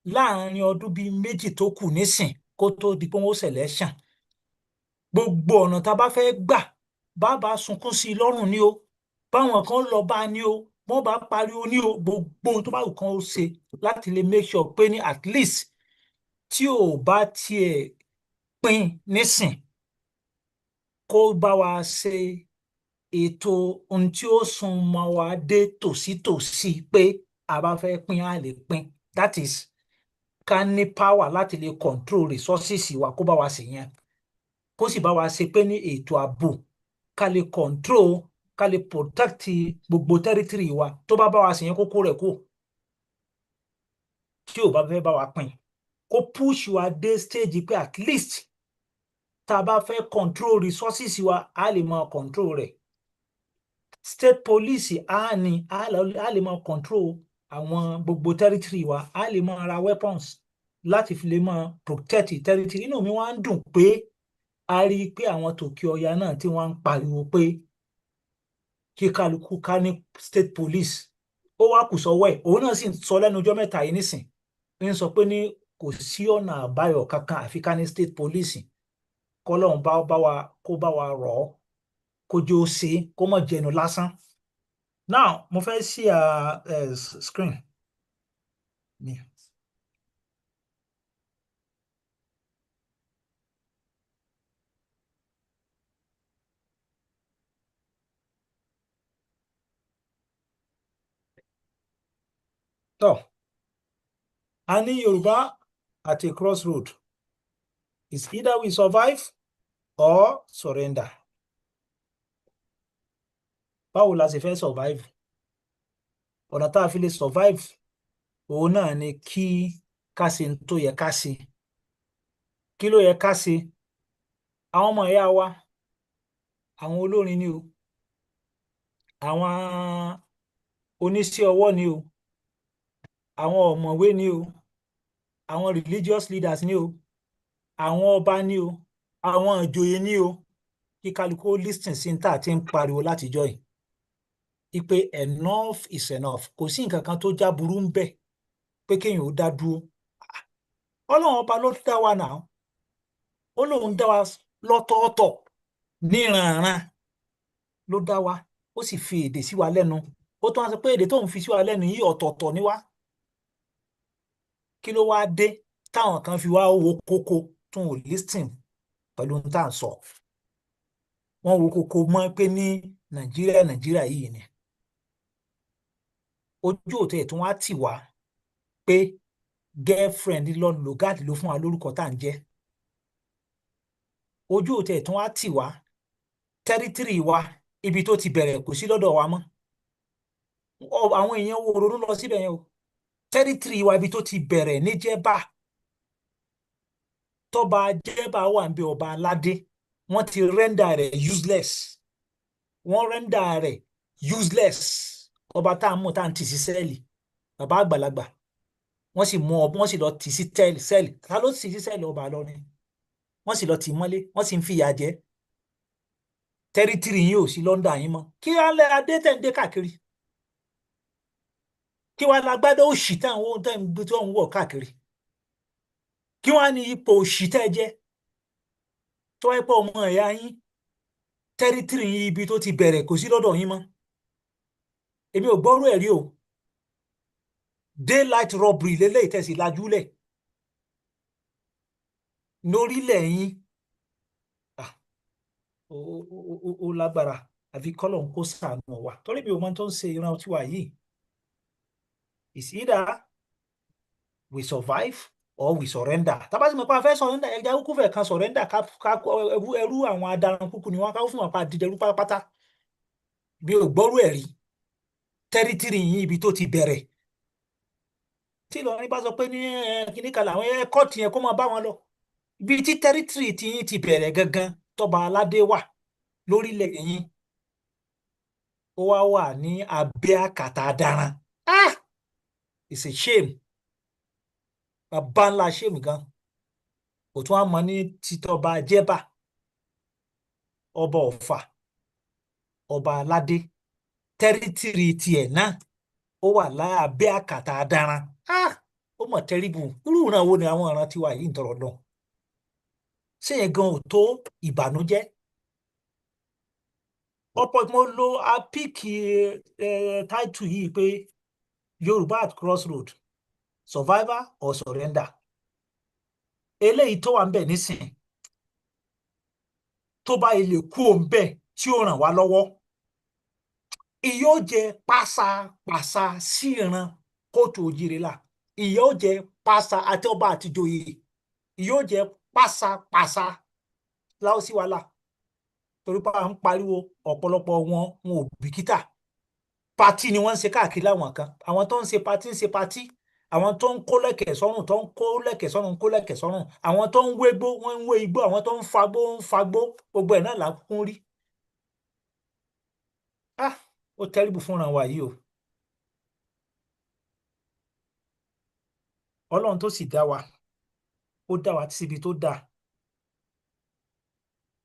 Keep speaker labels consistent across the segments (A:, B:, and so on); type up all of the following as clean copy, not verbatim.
A: láàrin ọdún bíi méjì tó kù nísìn kó tó di pé wọ́n selection gbogbo ọ̀nà tá a bá fẹ́ gbà bàbá sunkún sí i lọ́rùn ni o báwọn kan lọ bá a ní o wọ́n bá pariwo ní o gbogbo ohun tó bá wù kán ó ṣe láti lè make sure pé ní at least tí ò bá tiẹ̀ pín nísìn kó bá wa ṣe ètò ohun tí ó sún mọ́ wa dé tòsítòsí pé a bá fẹ́ pín a lè pín that is ká ní power láti lè control resources wa kó bá wa ṣe yẹn kó sì bá wa ṣe pé ní ètò ààbò ká lè control ká lè protect gbogbo territory wa tó bá wa ṣe yẹn kókó rẹ̀ kó tí ò bá fẹ́ bá wa pín kó push wa dé stage pé at least tá a bá fẹ́ control resources wa a lè máa control rẹ̀ state police a lè máa control àwọn gbogbo territory wa a lè máa ra weapons láti fi lè máa protect territory inú mi wá ń dùn pé a rí i pé àwọn tòkè ọya náà tí wọ́n ń pariwo pé kí kálukú ká ní state police ó wá kù sọ́wọ́ ẹ̀ òun náà sì ń sọ lẹ́nu ọjọ́ mẹ́ta yìí nísìn ń sọ pé ní kò sí ọ̀nà àbáyọ kankan àfi ká ní state police kọ́lọ́run kó bá wa rọ̀ ọ́ kó jẹ́ ó ṣe kó mọ̀ jẹnu lásán now mo fẹ́ ṣí screen mi. So, a ní Yorùbá at a crossroad. It's either we survive or surrender. Báwo la ṣe fẹ́ survive? Ọ̀nà tá a fi lè survive òun náà ni kí ká ṣe n tó yẹ ká ṣe. Kí ló yẹ ká ṣe? Àwọn ọmọ ìyá wa, àwọn olórin ni o, àwọn oníṣẹ́ ọwọ́ ni o, àwọn ọ̀mọ̀wé ni o, àwọn religious leaders ni o, àwọn ọba ni o, àwọn ìjòyè ni o, kí kálukú listen sí tá a ti ń pariwo látijọ́ yìí. Ipe enough is enough. Kò sí nǹkan kan tó já burú ń bẹ̀ pé kéèyàn ó dá dúró. Ọlọ́run ọba ló dá wa náà. Ó lóun dá wa lọ́tọ̀ọ̀tọ̀ níranran ló dá wa. Ó sì fi èdè sí wa lẹ́nu. Ó tún wá sọ pé èdè tóun fi sí wa lẹ́nu yìí ọ̀tọ̀ọ̀tọ̀ ni wá. Kí ló wá dé táwọn kan fi wá wo kókó tún ò listen pẹ̀lú ohun tá à ń sọ. Wọ́n wo kókó mọ́ pé ní Nàìjíríà yìí ni. Ojú òtẹ̀ tún wá tì wá pé girlfriend Lugard ló fún wa lórúkọ tá à ń jẹ́. Ojú òtẹ̀ tún wá tì wá territory wa ibi tó ti bẹ̀rẹ̀ kò sí lọ́dọ̀ wa mọ́. Àwọn èèyàn wo ronú lọ síbẹ̀ yẹn o. Territory wa ibi tó ti bẹ̀rẹ̀ ní Jẹ́bà tọ́ba Jẹ́bà wà ń bẹ ọba aládé wọ́n ti render rẹ̀ useless. Wọ́n render rẹ̀ useless. Ọba tá à ń mú tá à ń tì sí sẹ́ẹ̀lì bàbá àgbàlagbà wọ́n sì mú wọ́n sì lọ tì sí sẹ́ẹ̀lì ta ló tì sí sẹ́ẹ̀lì ọba lọ́rin wọ́n sì lọ tì mọ́lé wọ́n sì ń fìyà jẹ tẹ́rítìrì yín ò sí London yín mọ́ kí alẹ́ adé tẹ̀ ń dé káàkiri kí wàá lágbádá òṣì tẹ̀ ń wọ̀ káàkiri kí wàá ní ipò òṣì tẹ̀ jẹ́ tó wáyé pọ̀ ọmọ ẹ̀yà yín tẹ́rítìrì yín ibi tó ti bẹ̀rẹ̀ kò sí lọ́dọ̀ yín mọ́ èmi ò gbọ́rú ẹ̀rí o daylight robbery lélẹ́yìí tẹ̀sí lajúlẹ̀ lórílẹ̀ yín ó lágbára àfi kọ́lọ̀ ń kó sàánú wa torí bí o máa tó ń ṣe ìran tiwa yìí it's either we survive or we surrender tábà sì mọ̀ pé a fẹ́ surrender ẹja kúkú fẹ́ kan surrender ká ẹrú àwọn adaran kúkú ni wọ́n ká fún wọn pa àdìjẹrú pátápátá bí o gbọ́rú ẹ̀rí tẹ́rítìrì yín ibi tó ti bẹ̀rẹ̀ tí Ìlọrin bá sọ pé ní kíní kan làwọn kọ́ọ̀tù yẹn kó máa bá wọn lọ ibi tí tẹ́rítìrì tí yín ti bẹ̀rẹ̀ gangan tọ́ba aládé wà lórílẹ̀ yín ó wá wà ní abẹ́ àkàtà adaran it's a shame bàbá ńlá shame gan kò tún á mọ ní títọ́ba Jẹ́bà ọba Ọ̀fà ọba aládé tẹ́rítìrì tiẹ̀ náà ó wà lábẹ́ àkàtà adaran ó mọ̀ tẹ́rìbù irú ìran wo ni àwọn ìran tiwa yìí ń tọrọ lọ ṣé yẹn gan ò tó ìbànújẹ́ ọ̀pọ̀ mo lo apíìkì táìtù yìí pé Yorùbá at crossroad survivor or surrender eléyìí tó wà ń bẹ̀ nísìn tó bá ilé kú òun bẹ̀ tí ó ràn wá lọ́wọ́ ìyà ó jẹ pàṣàpàṣà sí ìran kóòtù òjìrè là ìyà ó jẹ pàṣà àti ọba àtijọ́yè ìyà ó jẹ pàṣàpàṣà láòsí wàhálà torí pé à ń pariwo ọ̀pọ̀lọpọ̀ wọn ò bìkítà pati ni wọ́n ń ṣe káàkiri láwọn kan àwọn tó ń ṣe pati ń ṣe pati àwọn tó ń kó lẹ̀kẹ̀ sọ́rùn tó ń kó lẹ̀kẹ̀ sọ́rùn kó lẹ̀kẹ̀ sọ́rùn àwọn tó ń wégbó wọ́n ń wé igbó àwọn tó ń fagbó ń fagbó gbogbo ẹ̀ náà là ń kún rí ó tẹ́rìbù fúnra wa yìí o Ọlọ́run tó sì dá wa ó dá wa síbi tó dáa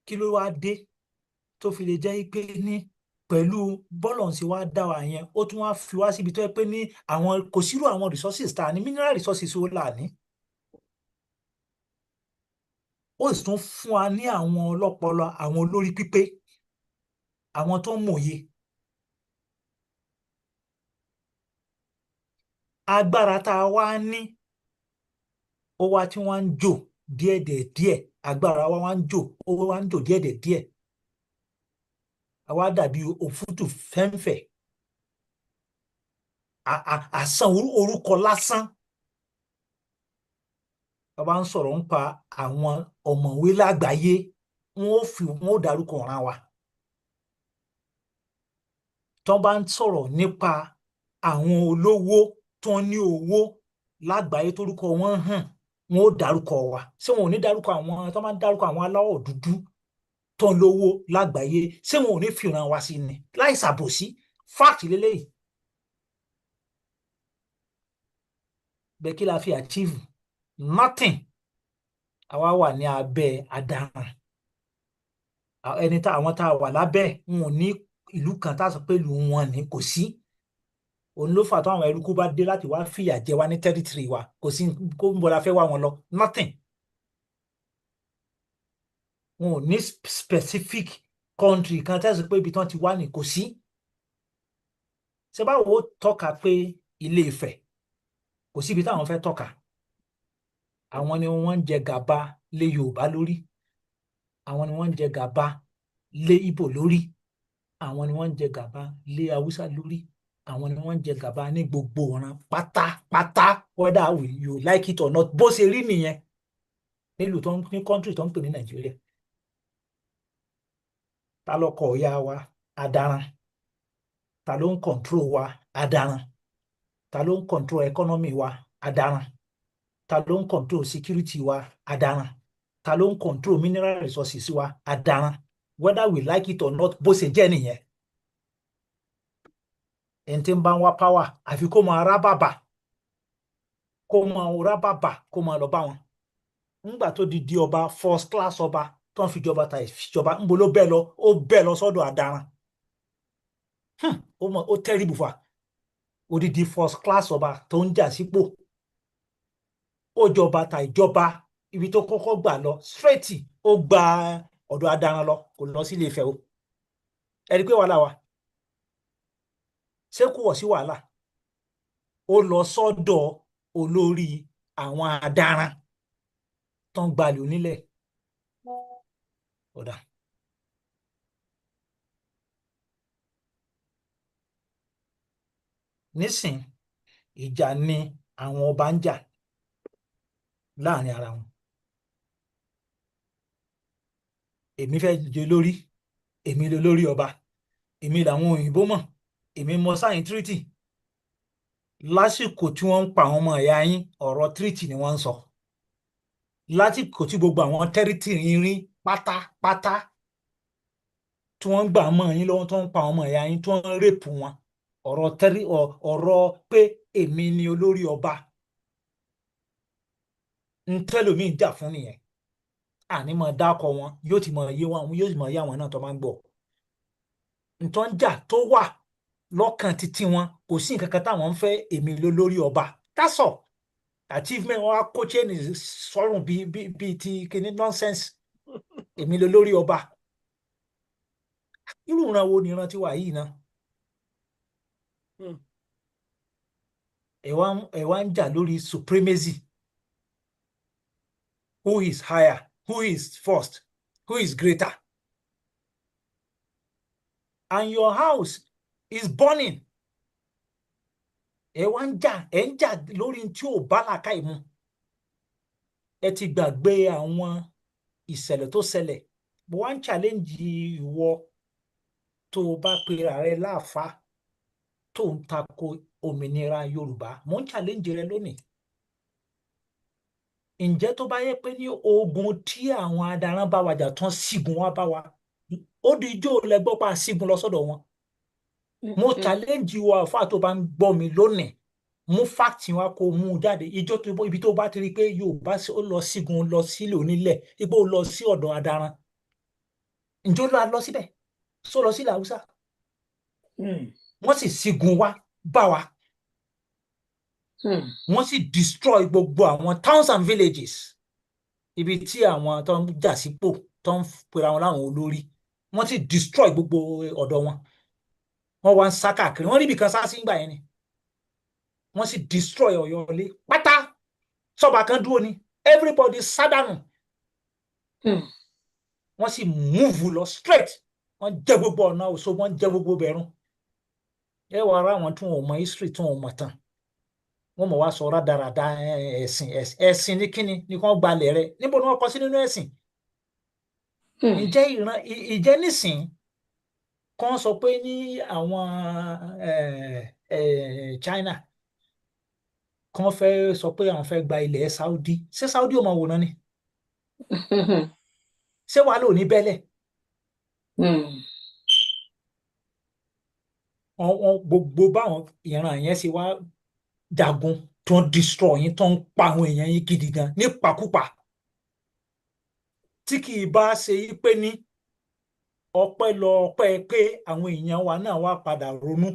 A: kí ló wá dé tó fi lè jẹ́ pé ní pẹ̀lú bọ́lọ̀ ṣe wá dá wa yẹn ó tún wá fi wá síbi tó yẹ pé ní àwọn kò sírò àwọn resources tá a ní mineral resources ó là ní ó sì tún fún wa ní àwọn ọlọ́pọlọ àwọn olórí pípé àwọn tó ń mòye agbára tá a wá ní ó wá tí wọ́n ń jò díẹ̀ agbára wa wá ń jò ó wá ń jò díẹ̀ àwa dàbí òfútù fẹ́ǹfẹ̀ àsán orúkọ lásán bàbá ń sọ̀rọ̀ ń pa àwọn ọ̀mọ̀wé lágbàáyé wọn ó dárúkọ ọ̀ràn wa tó bá ń sọ̀rọ̀ nípa àwọn olówó tó ní owó lágbàáyé tórúkọ wọn hàn wọn ó dárúkọ wa ṣé wọn ò ní dárúkọ àwọn tó máa ń dárúkọ àwọn aláwọ̀ dúdú tó ń lówó lágbàáyé ṣé wọn ò ní fìran wa sí ni láì ṣàbòsí fact lélẹ́yìí bẹ́ẹ̀ kí la fi achieve nothing àwa wà ní abẹ́ adarun ẹni tá àwọn tá a wà lábẹ́ wọn ò ní ìlú kan tá a sọ pé ìlú wọn ni kò sí òun ló fà tó àwọn eruku bá dé láti wá fìyà jẹ wá ní territory wa kò sí kó ń bọ̀ la fẹ́ wá wọn lọ nothing wọn ò ní specific country kan tẹ́sí pé ibi tí wọ́n ti wá ní kò sí ṣé báwo tọ́ka pé Ilé Ifẹ̀ kò síbi táwọn fẹ́ tọ́ka àwọn ni wọ́n ń jẹ gàba lé Yorùbá lórí àwọn ni wọ́n ń jẹ gàba lé Ìgbò lórí àwọn ni wọ́n ń jẹ gàba lé Haúsá lórí àwọn ni wọ́n ń jẹ gàba ní gbogbo ọ̀ràn pátápátá whether you like it or not bó ṣe rí nìyẹn nílùú tó ń ní country tó ń pè ní Nàìjíríà ta ló kọ ọ̀yà wa adaran ta ló ń control wa adaran ta ló ń control economy wa adaran ta ló ń control security wa adaran ta ló ń control mineral resources wa adaran whether we like it or not bó ṣe jẹ́ nìyẹn ẹni tí ń bá ń wá power àfi kó máa rá bàbà kó máa lọ bá wọn nígbà tó di ọba first class ọba tó ń fi jọba ta ìjọba ń bo ló bẹ́ẹ̀ lọ ó bẹ́ẹ̀ lọ sọ́dọ̀ adaran ó tẹ́rìbù fà odidi first class ọba tó ń jà sípò ó jọba ta ìjọba ibi tó kọ́kọ́ gbà lọ straight ó gba ọ̀dọ̀ adaran lọ kò lọ sí Ilé Ifẹ̀ o ẹni pé wàhálà wa ṣé kò wọ̀ sí wàhálà ó lọ sọ́dọ̀ olórí àwọn adaran tó ń gbalẹ̀ onílẹ̀ ọ̀dà nísìn ìjà ni àwọn ọba ń jà láàrin ara wọn èmi fẹ́ jẹ lórí èmi lè lórí ọba èmi làwọn òyìnbó mọ̀ èmi mọ sáyìn tírítì lásìkò tí wọ́n ń pa àwọn ọmọ ẹ̀yà yín ọ̀rọ̀ tírítì ni wọ́n ń sọ lásìkò tí gbogbo àwọn tẹ́rítì yín rí pátápátá tí wọ́n ń gbà mọ́ yín lọ́wọ́ tó ń pa àwọn ọmọ ẹ̀yà yín tí wọ́n ń rèpù wọn ọ̀rọ̀ pé èmi ni olórí ọba ń tẹ́lòmíì jà fún nìyẹn àní mọ̀ dákọ̀ wọn yóò ti mọ̀ yé wọn yóò sì mọ̀ yé àwọn náà tó máa ń gbọ́ nǹkan jà tó wà lọ́kàn títí wọn kò sí nǹkan kan táwọn ń fẹ́ èmi lólórí ọba tásọ̀ achievement wọn á kó chain sọ́rùn bíi ti kíní nonsense èmi ló lórí ọba irú ìran wo ni ìran tiwa yìí náà ẹ wá ń jà lórí supremacy who is higher who is first who is greater and your house is burning ẹ wá ń jà lórí tí ò bá làákàyè mu ẹ ti gbàgbé àwọn ìṣẹ̀lẹ̀ tó ṣẹlẹ̀ mo wá ń challenge ìwọ tó o bá pera rẹ láàfáà tó ń tako òmìnira Yorùbá mo ń challenge rẹ lónìí ǹjẹ́ tó bá yẹ pé ní ogun tí àwọn adaran bá wa jà tán sígun wá bá wa ó di ijó lẹgbọ́ pa sígun lọ sọ́dọ̀ wọn mo challenge ìwọ àfáà tó bá ń gbọ́ mi lónìí mú fáàtì wa kó mú un jáde ibi tó bá ti rí i pé Yorùbá ó lọ sígun lọ sílẹ̀ onílẹ̀ ipò lọ sí ọ̀dọ̀ adaran ǹjẹ́ ó lọ síbẹ̀ só lọ sílẹ̀ Haúsá wọ́n sì sígun wá bá wa wọ́n sì destroy gbogbo àwọn towns and villages ibi tí àwọn tó ń jà sípò tó ń pera wọn láwọn olórí wọ́n sì destroy gbogbo ọ̀dọ̀ wọn wọ́n wá ń sá káàkiri wọ́n rí ibì kan sá sí ìgbà yẹn ni wọ́n sì destroy Ọ̀yọ́lé pátá sọ́ba kan dúró ni everybody sádànù wọ́n sì move lọ straight wọ́n jẹ́ gbogbo ọ̀nà Òṣogbo wọ́n jẹ́ gbogbo bẹ̀rùn ẹ wọ ara àwọn tí wọn ò mọ history tí wọn ò mọ tán wọ́n mọ̀ wá sọ rádaràda ẹ̀sìn ní kíni ní kàn gbalẹ̀ rẹ níbo ni wọ́n kọ sí nínú ẹ̀sìn ìjẹ́ nísìn kan sọ pé ní àwọn China kan fẹ́ sọ pé àwọn fẹ́ gba ilẹ̀ Saudi ṣé Saudi ò máa wòran ni ṣé wàá lò ní bẹ́lẹ̀ gbogbo báwọn ìran yẹn ṣe wá jagun tó ń destroy yín tó ń pa àwọn èèyàn yín gidi gan nípakúpa tí kì í bá ṣe yí pé ní ọpẹ́lọpẹ́ pé àwọn èèyàn wa náà wá padà ronú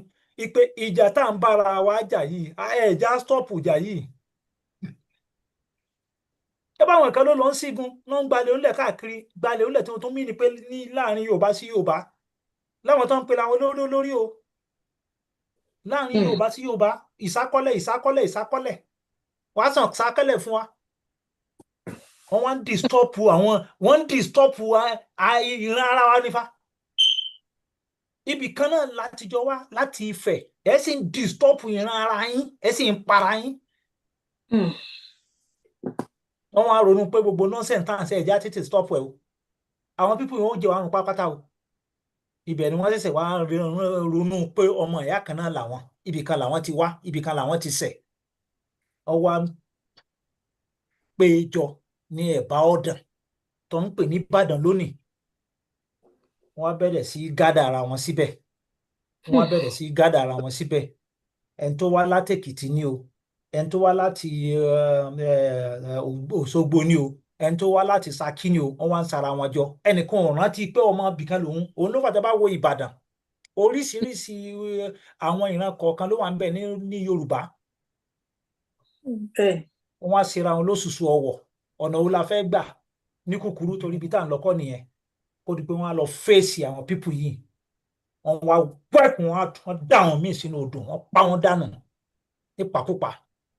A: pé ìjà tá à ń bára wa jà yìí ẹ̀já stop ìjà yìí ẹ báwọn kan ló lọ ń sígun ló ń gbalẹ̀ olè káàkiri gbalẹ̀ olè tó mí ni pé ní láàrin Yorùbá sí Yorùbá láwọn tó ń pera wọn lórí o láàrin Yorùbá sí Yorùbá ìsákọ́lẹ̀ wàá sàn sákọ́lẹ̀ fún wa wọ́n ń disturb ìran ara wa nífa ibì kan náà láti jọ wá láti Ifẹ̀ ẹ sì ń disturb ìran ara yín ẹ sì ń para yín wọ́n wá ronú pé gbogbo nonsense tá à ń ṣe ẹ̀já títí stop ẹ̀ o àwọn pípọ̀ yìí wọ́n jẹ́ wàá rún pápátá o ibẹ̀ ni wọ́n ṣẹ̀ṣẹ̀ wá ronú pé ọmọ ìyá kan náà làwọn ibì kan làwọn ti wá ibì kan làwọn ti ṣẹ̀ ọwọ́ péjọ ní Ẹ̀bá Ọ̀dàn tó ń pè ní Ìbàdàn lónìí wọ́n bẹ̀rẹ̀ sí gádà ara wọn síbẹ̀ ẹni tó wá láti Èkìtì ni o ẹni tó wá láti Òṣogbo ni o ẹni tó wá láti Ṣakí ni o wọ́n wá ń sara wọn jọ ẹnìkan ò rántí pé ọmọ ibìkan òun ló fàtẹ́ bá wo Ìbàdàn oríṣiríṣi àwọn ìran kọ̀ọ̀kan ló wà ń bẹ ní Yorùbá wọ́n á ṣera wọn lóṣùṣù ọwọ̀ ọ̀nà wo la fẹ́ gbà ní kúkúrú torí ibi tá à ń lọ́kọ́ nìyẹn kó di pé wọ́n á lọ fèsì àwọn pípù yìí wọ́n wá wẹ́ẹ̀kùn wọn dá àwọn míì sínú odò wọ́n pa wọn dànù nípakúpa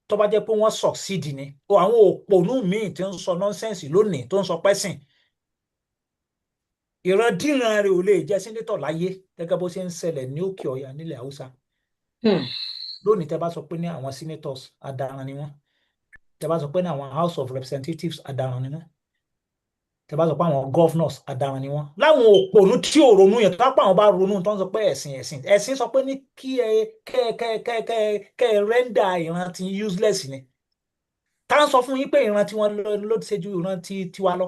A: tó bá jẹ́ pé wọ́n succeed ni àwọn òpònú míì tí ń sọ nọ́nsẹ́ǹsì lónìí tó ń sọ pẹ́sìn ìrandíran rẹ̀ ò lè jẹ́ sínétọ̀ láyé gẹ́gẹ́ bó ṣe ń ṣẹlẹ̀ ní Òkè Ọ̀yà nílẹ̀ Haúsá lónìí tẹ́ bá sọ pé ní àwọn senators adaran ni wọ́n tẹ́ bá sọ pé ní àwọn House of Representatives adaran ni wọ́n tẹ́ bá sọ pé àwọn governors adaran ni wọ́n láwọn òpònú tí ò ronú yẹn tó bá àwọn bá ronú tó ń sọ pé ẹ̀sìn sọ pé ní kí ẹ rẹ́ndà ìran ti useless ni tá à ń sọ fún yín pé ìran tí wọ́n ló ti ṣe ju ìran tiwa lọ.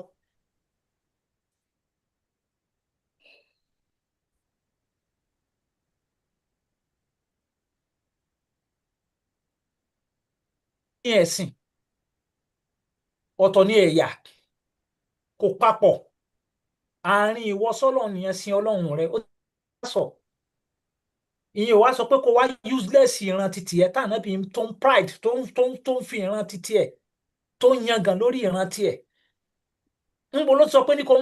A: ní ẹ̀sìn ọ̀tọ̀ ní ẹ̀yà kò papọ̀ àárín ìwọ sọ́lọ́run nìyẹn sin Ọlọ́run rẹ ó sọ ìyẹn wá sọ pé kó wá useless ìran títì ẹ táwọn bí tó ń pride tó ń fi ìran títì ẹ tó ń yangàn lórí ìran tiẹ ńbo ló sọ pé ní kó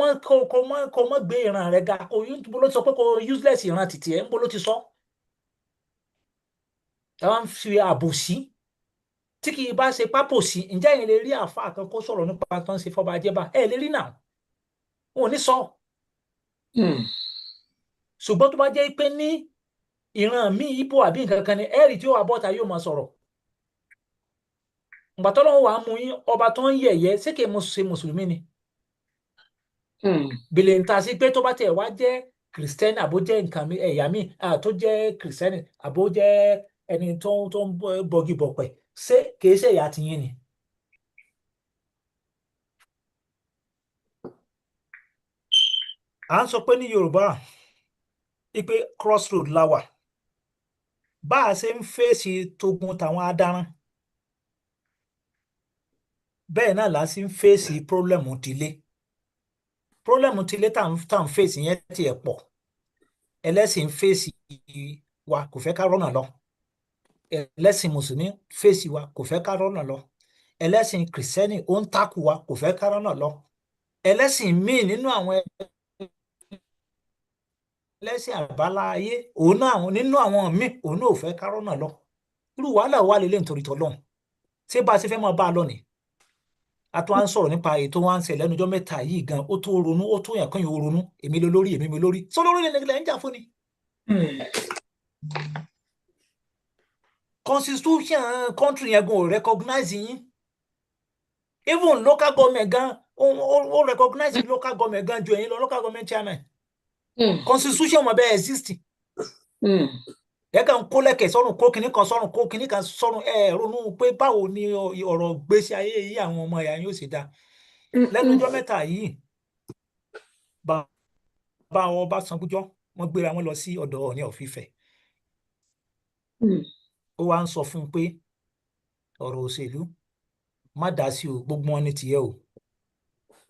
A: mọ gbé ìran rẹ ga ńbo ló sọ pé kó useless ìran títì ẹ ńbo ló ti sọ ẹ wá ń fi àbòsí tí kì í bá ṣe pápòsí ǹjẹ́ ẹ̀yin lè rí àáfàá kan kó sọ̀rọ̀ nípa tó ń ṣe fọba ajẹ́bà ẹ lè rí náà wọn ò ní sọ ṣùgbọ́n tó bá jẹ́ pé ní ìran mi ibo àbí nǹkan kan ni ẹ̀rì tí ó wà bọ́ta yóò máa sọ̀rọ̀ ìgbà tọ́lọ́run wàá mú yín ọba tó ń yẹ̀yẹ́ ṣé kì í ṣe mùsùlùmí ni bèlè ń ta sí pé tó bá tiẹ̀ wá jẹ́ kìrìsìtẹ́nì àbó jẹ́ nǹkan ẹ̀yà mi tó jẹ́ kìrìsìtẹ́nì àbó jẹ́ ẹni tó ń bọgi bọ̀pẹ̀ ṣé kì í ṣe ẹ̀yà tiyín ni. à ń sọ pé ní Yorùbá ipe crossroad la wà bá a ṣe ń fèsì togun tàwọn adarán bẹ́ẹ̀ náà la sì ń fèsì pírọ́blẹ̀mù tilé tá à ń fèsì yẹn tiẹ̀ pọ̀ ẹlẹ́sìn fèsì wa kò fẹ́ ká rọ́nà lọ ẹlẹ́sìn mùsùlùmí fèsì wa kò fẹ́ ká rọ́nà lọ ẹlẹ́sìn kìrìsìtẹ́nì ó ń takù wa kò fẹ́ ká rọ́nà lọ ẹlẹ́sìn míì nínú àwọn ẹlẹ́sìn àbáláyé òun náà nínú àwọn míì òun náà ò fẹ́ ká rọ́nà lọ irú wàhálà wà lélẹ̀ nítorí tọ́lọ́run ṣé bá a ṣe fẹ́ máa bá a lọ nìí a tún wá ń sọ̀rọ̀ nípa ètò wa ń ṣe lẹ́nu ọjọ́ mẹ́ta yìí gan ó tó ronú ó tó yàn kán yóò ronú èmi lórí sọ lórí ilẹ̀ ń jà fún ni. constitution country yẹn gan ò recognize yín even local government gan ó recognize local government gan ju ẹ̀yin lọ local government chairman constitution mọ̀ bẹ́ẹ̀ exist ẹ kàn kó lẹ́kẹ̀ sọ́run kó kinní kan sọ́run kó kinní kan sọ́run ẹ ronú pé báwo ni ọ̀rọ̀ gbèsè ayé yìí àwọn ọmọ ẹ̀yà yóò ṣe dá lẹ́nu ọjọ́ mẹ́ta yìí bá wọn bá Ṣàngújọ́ wọ́n gbéra wọn lọ sí ọ̀dọ̀ Ọọ̀ni of Ifẹ̀ ó wá ń sọ fún un pé ọ̀rọ̀ òṣèlú má dá sí o gbogbo wọn ní tìyẹ o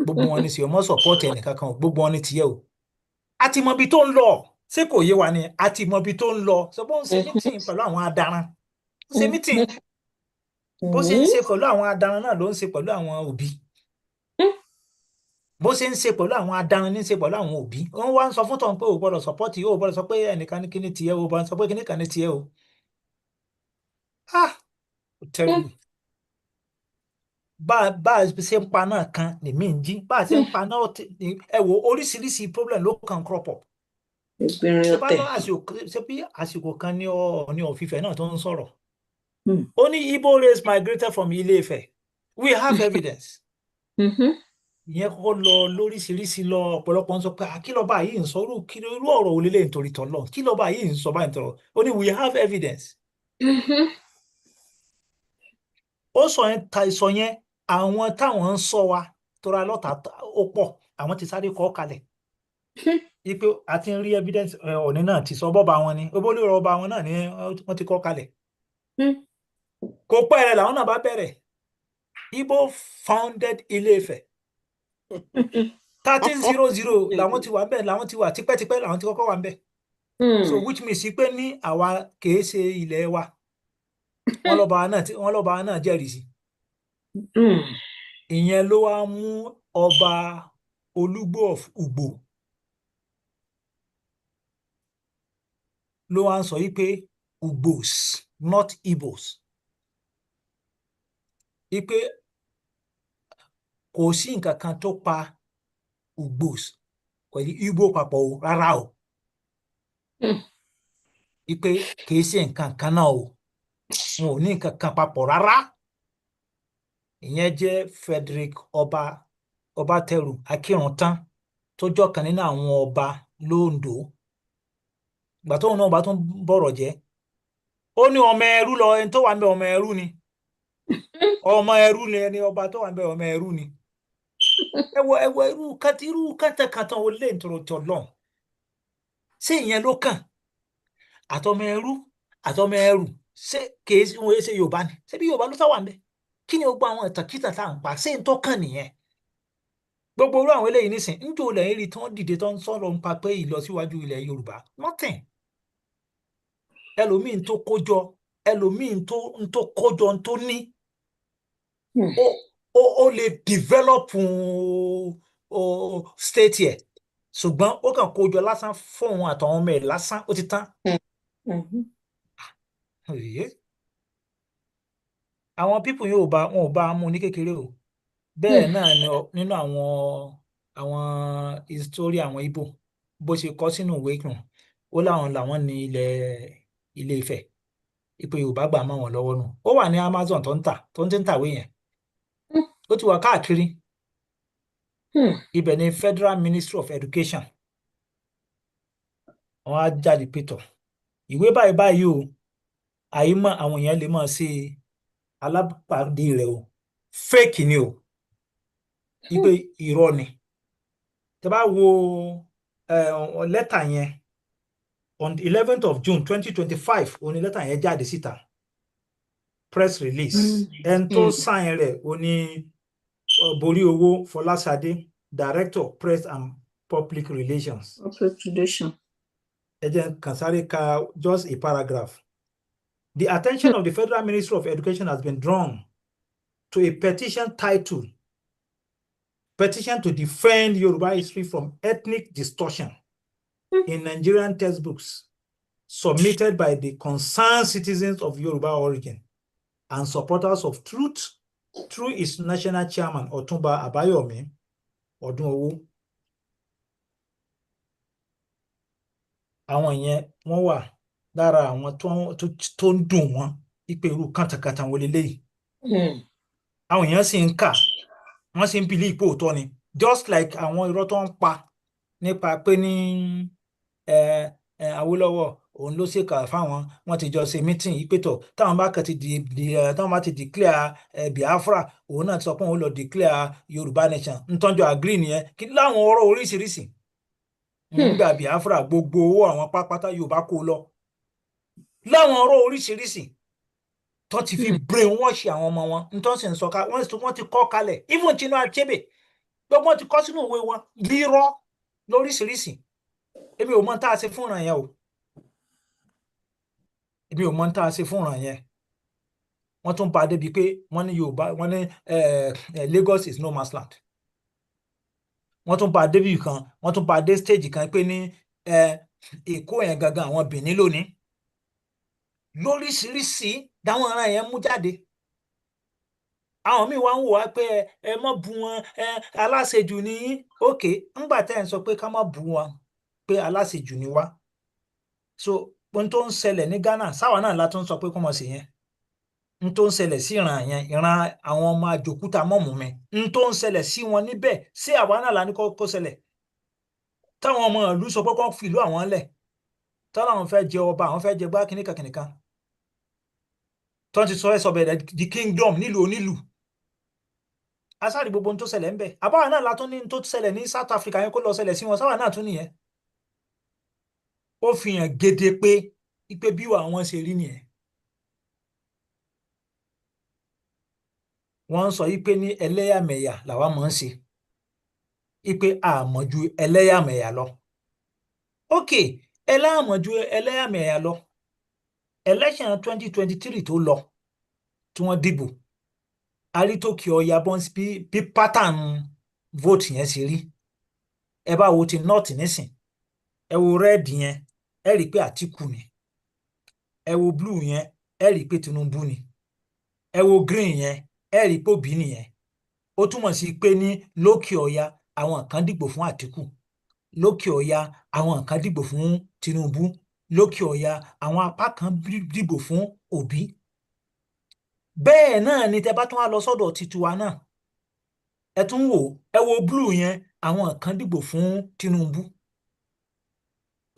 A: gbogbo wọn ní tìyẹ o mọ́ sọ̀pọ́ọ̀tì ẹnìkan kan o gbogbo wọn ní tìyẹ o a ti mọ ibi tó ń lọ ṣé kò yé wa ni a ti mọ ibi tó ń lọ ṣe bó ń ṣe mítìn pẹ̀lú àwọn adaran ṣe mítìn bó ṣe ń ṣe pẹ̀lú àwọn adaran náà ló ń ṣe pẹ̀lú àwọn òbí bó ṣe ń ṣe pẹ̀lú àwọn adaran ní ṣe pẹ̀lú àwọn òbí wọ́n wá ń sọ fún tọ̀hún pé ò gbọ́dọ̀ sọpọ́tì ò gbọ́dọ̀ sọ pé ẹnìkan ní kíní tiẹ̀ ò gbọ́dọ̀ sọ pé kíní kan ní tiẹ̀ o terrible bá a ṣe ń pa náà kan nìmí ń jí bá a ṣe ń pa náà ẹ wo oríṣiríṣi problem ló kàn crop up ṣe bí àsìkò kan ní Ọọ̀ni of Ifẹ̀ náà tó ń sọ̀rọ̀ ó ní Igbo race migrated from Ilé-Ifẹ̀ we have evidence ìyẹn kọ́kọ́ lọ lóríṣiríṣi lọ ọ̀pọ̀lọpọ̀ ń sọ pé kí lọ́ba yìí ń sọ irú ọ̀rọ̀ òlélẹ nítorí tọ́lọ̀ kí lọ́ba yìí ń sọ báyìí tọrọ ó ní we have evidence ó sọ yẹn àwọn táwọn ń sọ wa tora lọ́tà ó pọ̀ àwọn ti sáré kọ kalẹ̀ ipe àti ń rí evidence Ọọ̀ni náà ti sọ bọ́ba wọn ni obólúrọ̀ ọba wọn náà ni wọ́n ti kọ kalẹ̀ kò pẹ́ rẹ̀ làwọn náà bá bẹ̀rẹ̀ Igbo founded Ilé-Ifẹ̀ 1300 làwọn ti wà bẹ́ẹ̀ làwọn ti wà tipẹ́tipẹ́ làwọn ti kọ́kọ́ wà bẹ́ẹ̀ so which means pé ní àwa kìí ṣe ilẹ̀ wa wọ́n lọ́ba náà jẹ́rìí sí ìyẹn ló wá mú ọba Olúgbò of Ugbo ló wá ń sọ yìí pé Ugbos not Igbos ipe kò sí nǹkan kan tó pa Ugbos pẹ̀lú Igbo papọ̀ o rárá o ipe kìí ṣe nǹkan kan náà o wọn ò ní nǹkan kan papọ̀ rárá ìyẹn jẹ́ Frederick Ọbátẹrù Akíruntán tó jọ́kan nínú àwọn ọba l'Oǹdó ìgbà tóun náà bá tún bọ̀rọ̀ jẹ́ ó ní ọmọ ẹrú lọ ẹni tó wà ń bẹ ọmọ ẹrú ni ọmọ ẹrú ni ẹni ọba tó wà ń bẹ ọmọ ẹrú ni ẹwọ irú kátàkátà wo lè tọrọ lọ́n ṣé ìyẹn ló kàn àtọmọ ẹrú ṣé kìí wọn ṣe Yorùbá ni ṣé bí Yorùbá ló sáwà ń bẹ kí ni gbogbo àwọn ìtàkìtà tá à ń pa ṣé n tó kàn nìyẹn gbogbo orú àwọn eléyìí nísìn níjó lẹ́yìn rí tán dìde tán sọ̀rọ̀ ń pa pé ìlọsíwájú ilẹ̀ Yorùbá nothing ẹlòmíì tó kójọ ẹlòmíì tó kójọ tó ní ó ó lè develop state yẹ ṣùgbọ́n ó kàn kójọ lásán fóun àtàwọn ọmọ ẹ̀ lásán ó ti tán. àwọn pípù yóò bá wọn ò bá mú ní kékeré o bẹ́ẹ̀ náà ni nínú àwọn ìsítórí àwọn Ìgbò bó ṣe kọ sínú ìwé kan ó láwọn làwọn ní Ilé Ifẹ̀ ipò Yorùbá gbà mọ́ wọn lọ́wọ́ nù ó wà ní Amazon tó ń tàwé yẹn ó ti wà káàkiri ibẹ̀ ni Federal Ministry of Education wọn á jáde pétọ̀ ìwé báyìí báyìí o àyímọ̀ àwọn èèyàn lè máa ṣe alábàádé rẹ̀ o fake ni o ipe irọ́ ni tẹ́ bá wo lẹ́tà yẹn on the 11th of June 2025 òní lẹ́tà yẹn jáde síta press release ẹni tó sign rẹ̀ òní Borí Owó Fọláṣadé Director Press and Public Relations. Ẹ jẹ́ kàn sáré ka just a paragraph. The attention of the Federal Ministry of Education has been drawn to a petition titled Petition to Defend Yoruba History from Ethnic Distortion in Nigerian Textbooks, submitted by the concerned citizens of Yoruba origin and supporters of truth through its national chairman, Ọ̀túnba Àbáyọ̀mí Ọdúnowó. Àwọn yẹn wọ́n wà lára àwọn tó ń dùn wọ́n ipe irú kàntàkàntà wọlé léyìí. Àwọn èèyàn sì ń kà wọ́n sì ń bìlí ipò òótọ́ ni just like àwọn irọ́ tó ń pa nípa pé ní Awólọ́wọ̀ òun ló ṣèkà fáwọn wọ́n ti jọ ṣe meeting yìí pétọ̀ táwọn bá kàn ti táwọn bá ti declare Biafra òun náà ti sọ pé òun lọ declare Yorùbá nation ntọ́jọ́ agree nìyẹn kí láwọn ọ̀rọ̀ oríṣiríṣi nígbà Biafra gbogbo owó àwọn pápátá Yorùbá kó lọ láwọn ọ̀rọ̀ oríṣiríṣi tó ti fi brainwash àwọn ọmọ wọn ntọ́ sì ń sọ ká wọ́n ti kọ́ kalẹ̀ even Chinua Achebe gbogbo wọn ti kọ́ sínú ìwé wọn rírọ́ lóríṣiríṣi èmi ò mọ tá a ṣe fúnra yẹn o èmi ò mọ tá a ṣe fúnra yẹn wọ́n tún pa débi pé wọ́n ní Yorùbá wọ́n ní Lagos is no man's land wọ́n tún pa débi kan wọ́n tún pa dé stage kan pé ní Èkó yẹn gangan àwọn Benin lónìí lóríṣiríṣi dáwọn ará yẹn mú jáde àwọn míì wá ń wò wá pé ẹ má bú wọn aláṣejù ní òkè ńgbà tẹ́ ẹ̀ ń sọ pé ká má bú wọn pé aláṣejù ni wá so ohun tó ń ṣẹlẹ̀ ní Ghana sáwa náà la tún sọ pé kó mọ̀ sí yẹn ohun tó ń ṣẹlẹ̀ sí ìran yẹn ìran àwọn ọmọ àjòkúta mọ̀mú mi ohun tó ń ṣẹlẹ̀ sí wọn níbẹ̀ sí àwa náà la ní kó ṣẹlẹ̀ táwọn ọmọ ìlú sọ pé kó fi ìlú àwọn lẹ̀ táwọn fẹ́ jẹ ọba àwọn fẹ́ jẹ gbá kìnìkan tó ti sọ ẹ̀ sọ bẹ̀rẹ̀ the kingdom nílùú onílùú asáàrí gbogbo ohun tó ṣẹlẹ̀ ń bẹ̀ àbáwá náà látún ní tó ṣẹlẹ̀ ní South Africa yẹn kó lọ ṣẹlẹ̀ sí wọn sáwà náà tún nìyẹn ó fi hàn gédé pé ipe bí àwọn ṣe rí nìyẹn wọ́n ń sọ yí pé ní ẹlẹ́yàmẹ̀yà làwa máa ń ṣe ipe àmọ̀jù ẹlẹ́yàmẹ̀yà lọ ok ẹlẹ́yàmọ̀jù ẹlẹ́yàmẹ̀yà lọ election 2023 tó lọ tí wọ́n dìbò arítókè ọya bọ́n bí pattern vote yẹn ṣe rí ẹ bá wo ti north nísìn ẹ wo red yẹn ẹ rí i pé Àtíkù ni ẹ wo blue yẹn ẹ rí i pé Tinubu ni ẹ wo green yẹn ẹ rí i pé Obi nìyẹn ó túmọ̀ sí pé ní lókè ọya àwọn kan dìbò fún Àtíkù lókè ọya àwọn kan dìbò fún Tinubu lókè ọya àwọn apá kan dìbò fún Obi bẹ́ẹ̀ náà ni tẹ́ bá tún wá lọ sọ́dọ̀ titiwa náà ẹ tún wò ẹ wo blue yẹn àwọn kan dìbò fún Tinubu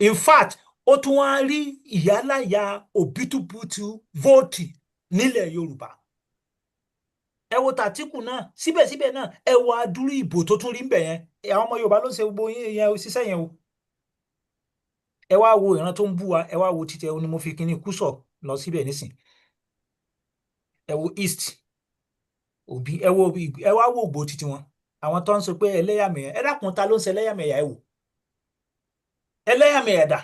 A: in fact ó tún wá rí ìyálàyà òbítúbitú vóòtì nílẹ̀ Yorùbá ẹ wo tàtíkù náà síbẹ̀síbẹ̀ náà ẹ wo adúrú ìbò tó tún rí ń bẹ̀ yẹn àwọn ọmọ Yorùbá ló ń ṣe gbogbo yẹn ṣiṣẹ́ yẹn o ẹ wá wo ìran tó ń bú wa ẹ wá wo títẹ ni mo fi kíní kúsọ̀ lọ síbẹ̀ nísìn ẹ wo East Obi ẹ wá wo ògbó títí wọn àwọn tó ń sọ pé ẹlẹ́yàmẹ̀yà ẹ dákun ta ló ń ṣe ẹlẹ́yàmẹ̀yà ẹ wò ẹlẹ́yàmẹ̀yà dà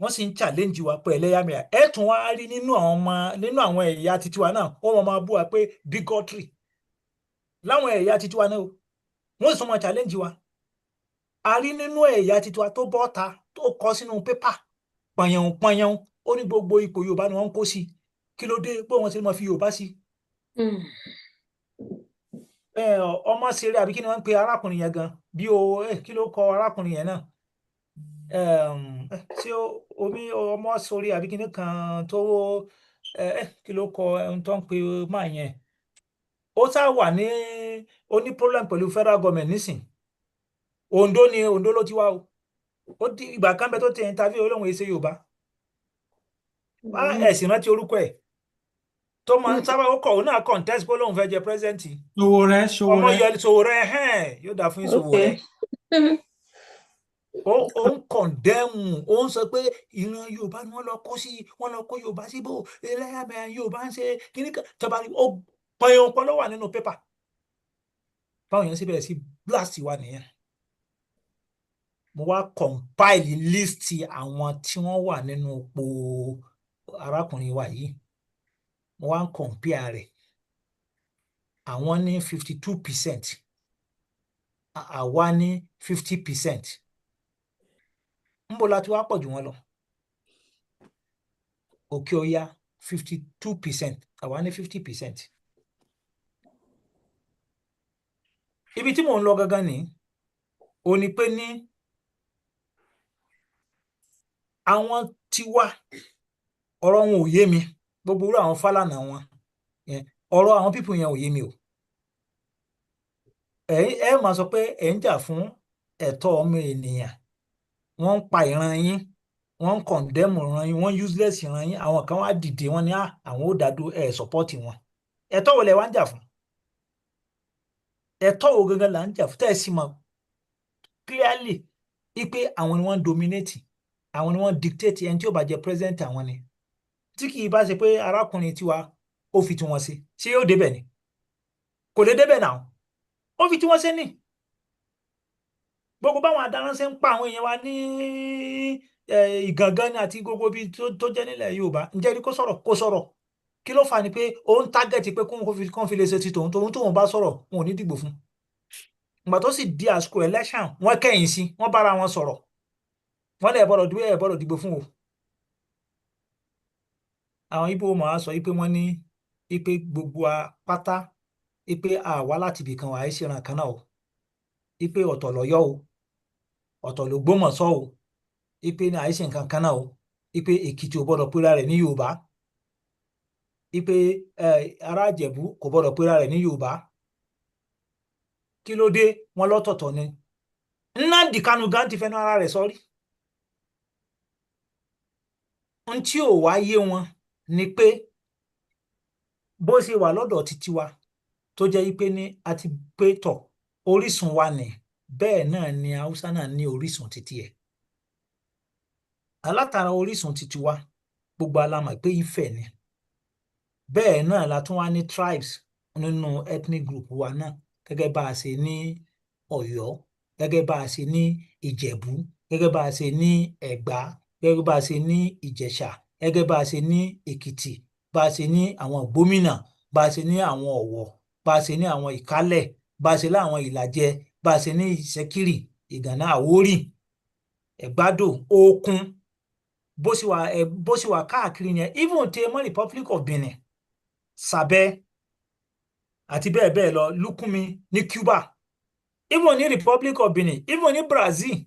A: wọ́n sì ń challenge wa pé ẹlẹ́yàmẹ̀yà ẹ̀ tún wá rí nínú àwọn ẹ̀yà titiwa náà wọ́n máa bú wa pé bigotry láwọn ẹ̀yà titiwa náà wọ́n sì máa challenge wa a rí nínú ẹ̀yà titiwa tó bọ́ta tó kọ sínú pépà pọ̀nyẹ̀hún ó ní gbogbo ipò Yorùbá ni wọ́n ń kó sí kí ló dé pé wọ́n ṣe máa fi Yorùbá sí. ọmọ ṣeré àbí kí ni wọ́n ń pe arákùnrin yẹn gan bí kí ló kọ arákùnrin yẹn náà ṣé omi ọmọ sórí àbí kí ni kan tó kí ló kọ ohun tó ń pe máa yẹn ó sá wà ní ó ní problem pẹ̀lú federal government nísìn Ondo ló ti wá o ó di ìgbà kan bẹ tó ti interview olóhùn èsè Yorùbá ẹ̀sìn rántí orúkọ ẹ̀ tó máa ń sábà ó kọ̀ ó náà contest pé olóhùn fẹ́ jẹ president ọmọ yẹn Sowore yóò dà fún Sowore ó ń kọ̀ndẹ́mù ó ń sọ pé ìran Yorùbá ni wọ́n lọ kó Yorùbá síbò ẹlẹ́yàmẹ̀yà Yorùbá ń ṣe kíní kan tọ́ba ó pọ̀nyẹ̀hún pọ̀ ló wà nínú pépà báwọn yẹn sì bẹ̀rẹ̀ sí blast wa nìyẹn mo wá compile list àwọn tí wọ́n wà nínú ipò arákùnrin wa yìí mo wá ń compare rẹ̀ àwọn ní 52% àwa ní 50% ńbo la ti wá pọ̀ jù wọ́n lọ Òkè Ọya 52% àwa ní 50%. ibi tí mò ń lọ gangan ni ó ní pé ní àwọn tiwa ọ̀rọ̀ wọn ò yé mi gbogbo irú àwọn Fálànà wọn ọ̀rọ̀ àwọn pípù yẹn ò yé mi o ẹ máa sọ pé ẹ ń jà fún ẹ̀tọ́ ọmọ ènìyàn wọ́n ń pa ìran yín wọ́n ń kọ̀ndẹ́mù ìran yín wọ́n useless ìran yín àwọn kan wá dìde wọ́n ní àwọn ò dádó sọ́pọ́ọ̀tì wọn ẹ̀tọ́ wo lẹ wá ń jà fún ẹ̀tọ́ wo gangan là ń jà fún tẹ́ ẹ sì mọ̀ clearly wípé àwọn ni wọ́n ń dominate àwọn ni wọ́n dictate ẹni tí ó bá jẹ president àwọn ni tí kì í bá ṣe pé arákùnrin tiwa ó fi tiwọn sí ṣé yóò débẹ̀ ni kò lè débẹ̀ náà ó fi tiwọn sí ní gbogbo báwọn adaránṣẹ́ ń pa àwọn èèyàn wa ní Ìgàngán ni àti gbogbo ibi tó jẹ́ nílẹ̀ Yorùbá ǹjẹ́ rí kó sọ̀rọ̀ kí ló fà ní pé ó ń tágẹ̀tì pé kóun fi lè ṣe ti tòun bá sọ̀rọ̀ wọn ò ní dìbò fún ìgbà tó sì di àsìkò election wọ́n kẹ̀yìn sí wọ́n bára wọn sọ̀rọ̀ wọ́n lè bọ́dọ̀ dìbò fún o àwọn Ìgbò máa sọ pé wọ́n ní pé gbogbo apáta pé àwa láti ibìkan wà á ṣèràn kan náà o pé ọ̀tọ̀ lọ́yọ́ o ọ̀tọ̀ l'Ògbómọ̀ṣọ́ o pé ní àìsàn nǹkan kan náà o pé Èkìtì ò gbọ́dọ̀ pera rẹ̀ ní Yorùbá pé ará Ìjẹ̀bú kò gbọ́dọ̀ pera rẹ̀ ní Yorùbá kí ló dé wọn lọ́tọ̀ọ̀tọ̀ ni Nnamdi Kanu gan ti fẹnu ara rẹ̀ sọrí n tí ò wá yé wọn ni pé bó ṣe wà lọ́dọ̀ títí wa tó jẹ́ pé ní a ti pé tọ̀ orísun wa nì bẹ́ẹ̀ náà ni Haúsá náà ní orísun títí ẹ̀ alátara orísun títí wa gbogbo alámọ̀ pé Ifẹ̀ ni bẹ́ẹ̀ náà la tún wá ní tribes nínú ethnic group wa náà gẹ́gẹ́ bá a ṣe ní Ọ̀yọ́ gẹ́gẹ́ bá a ṣe ní Ìjẹ̀bú gẹ́gẹ́ bá a ṣe ní Ẹ̀gbá gẹ́gẹ́ bá a ṣe ní Ìjẹ̀ṣà gẹ́gẹ́ bá a ṣe ní Èkìtì bá a ṣe ní àwọn Gómìnà bá a ṣe ní àwọn Ọ̀wọ̀ bá a ṣe ní àwọn Ìkálẹ̀ bá a ṣe ní àwọn Ìlàjẹ bá a ṣe ní Ìṣẹ́kírì Ìgànná Àwórì Ẹ̀gbádò Òkun bó ṣe wà káàkiri yẹn even tẹ mọ́ Republic of Benin Sàbẹ́ àti bẹ́ẹ̀ bẹ́ẹ̀ lọ Lúkúmi ní Cuba even ní Republic of Benin even ní Brazil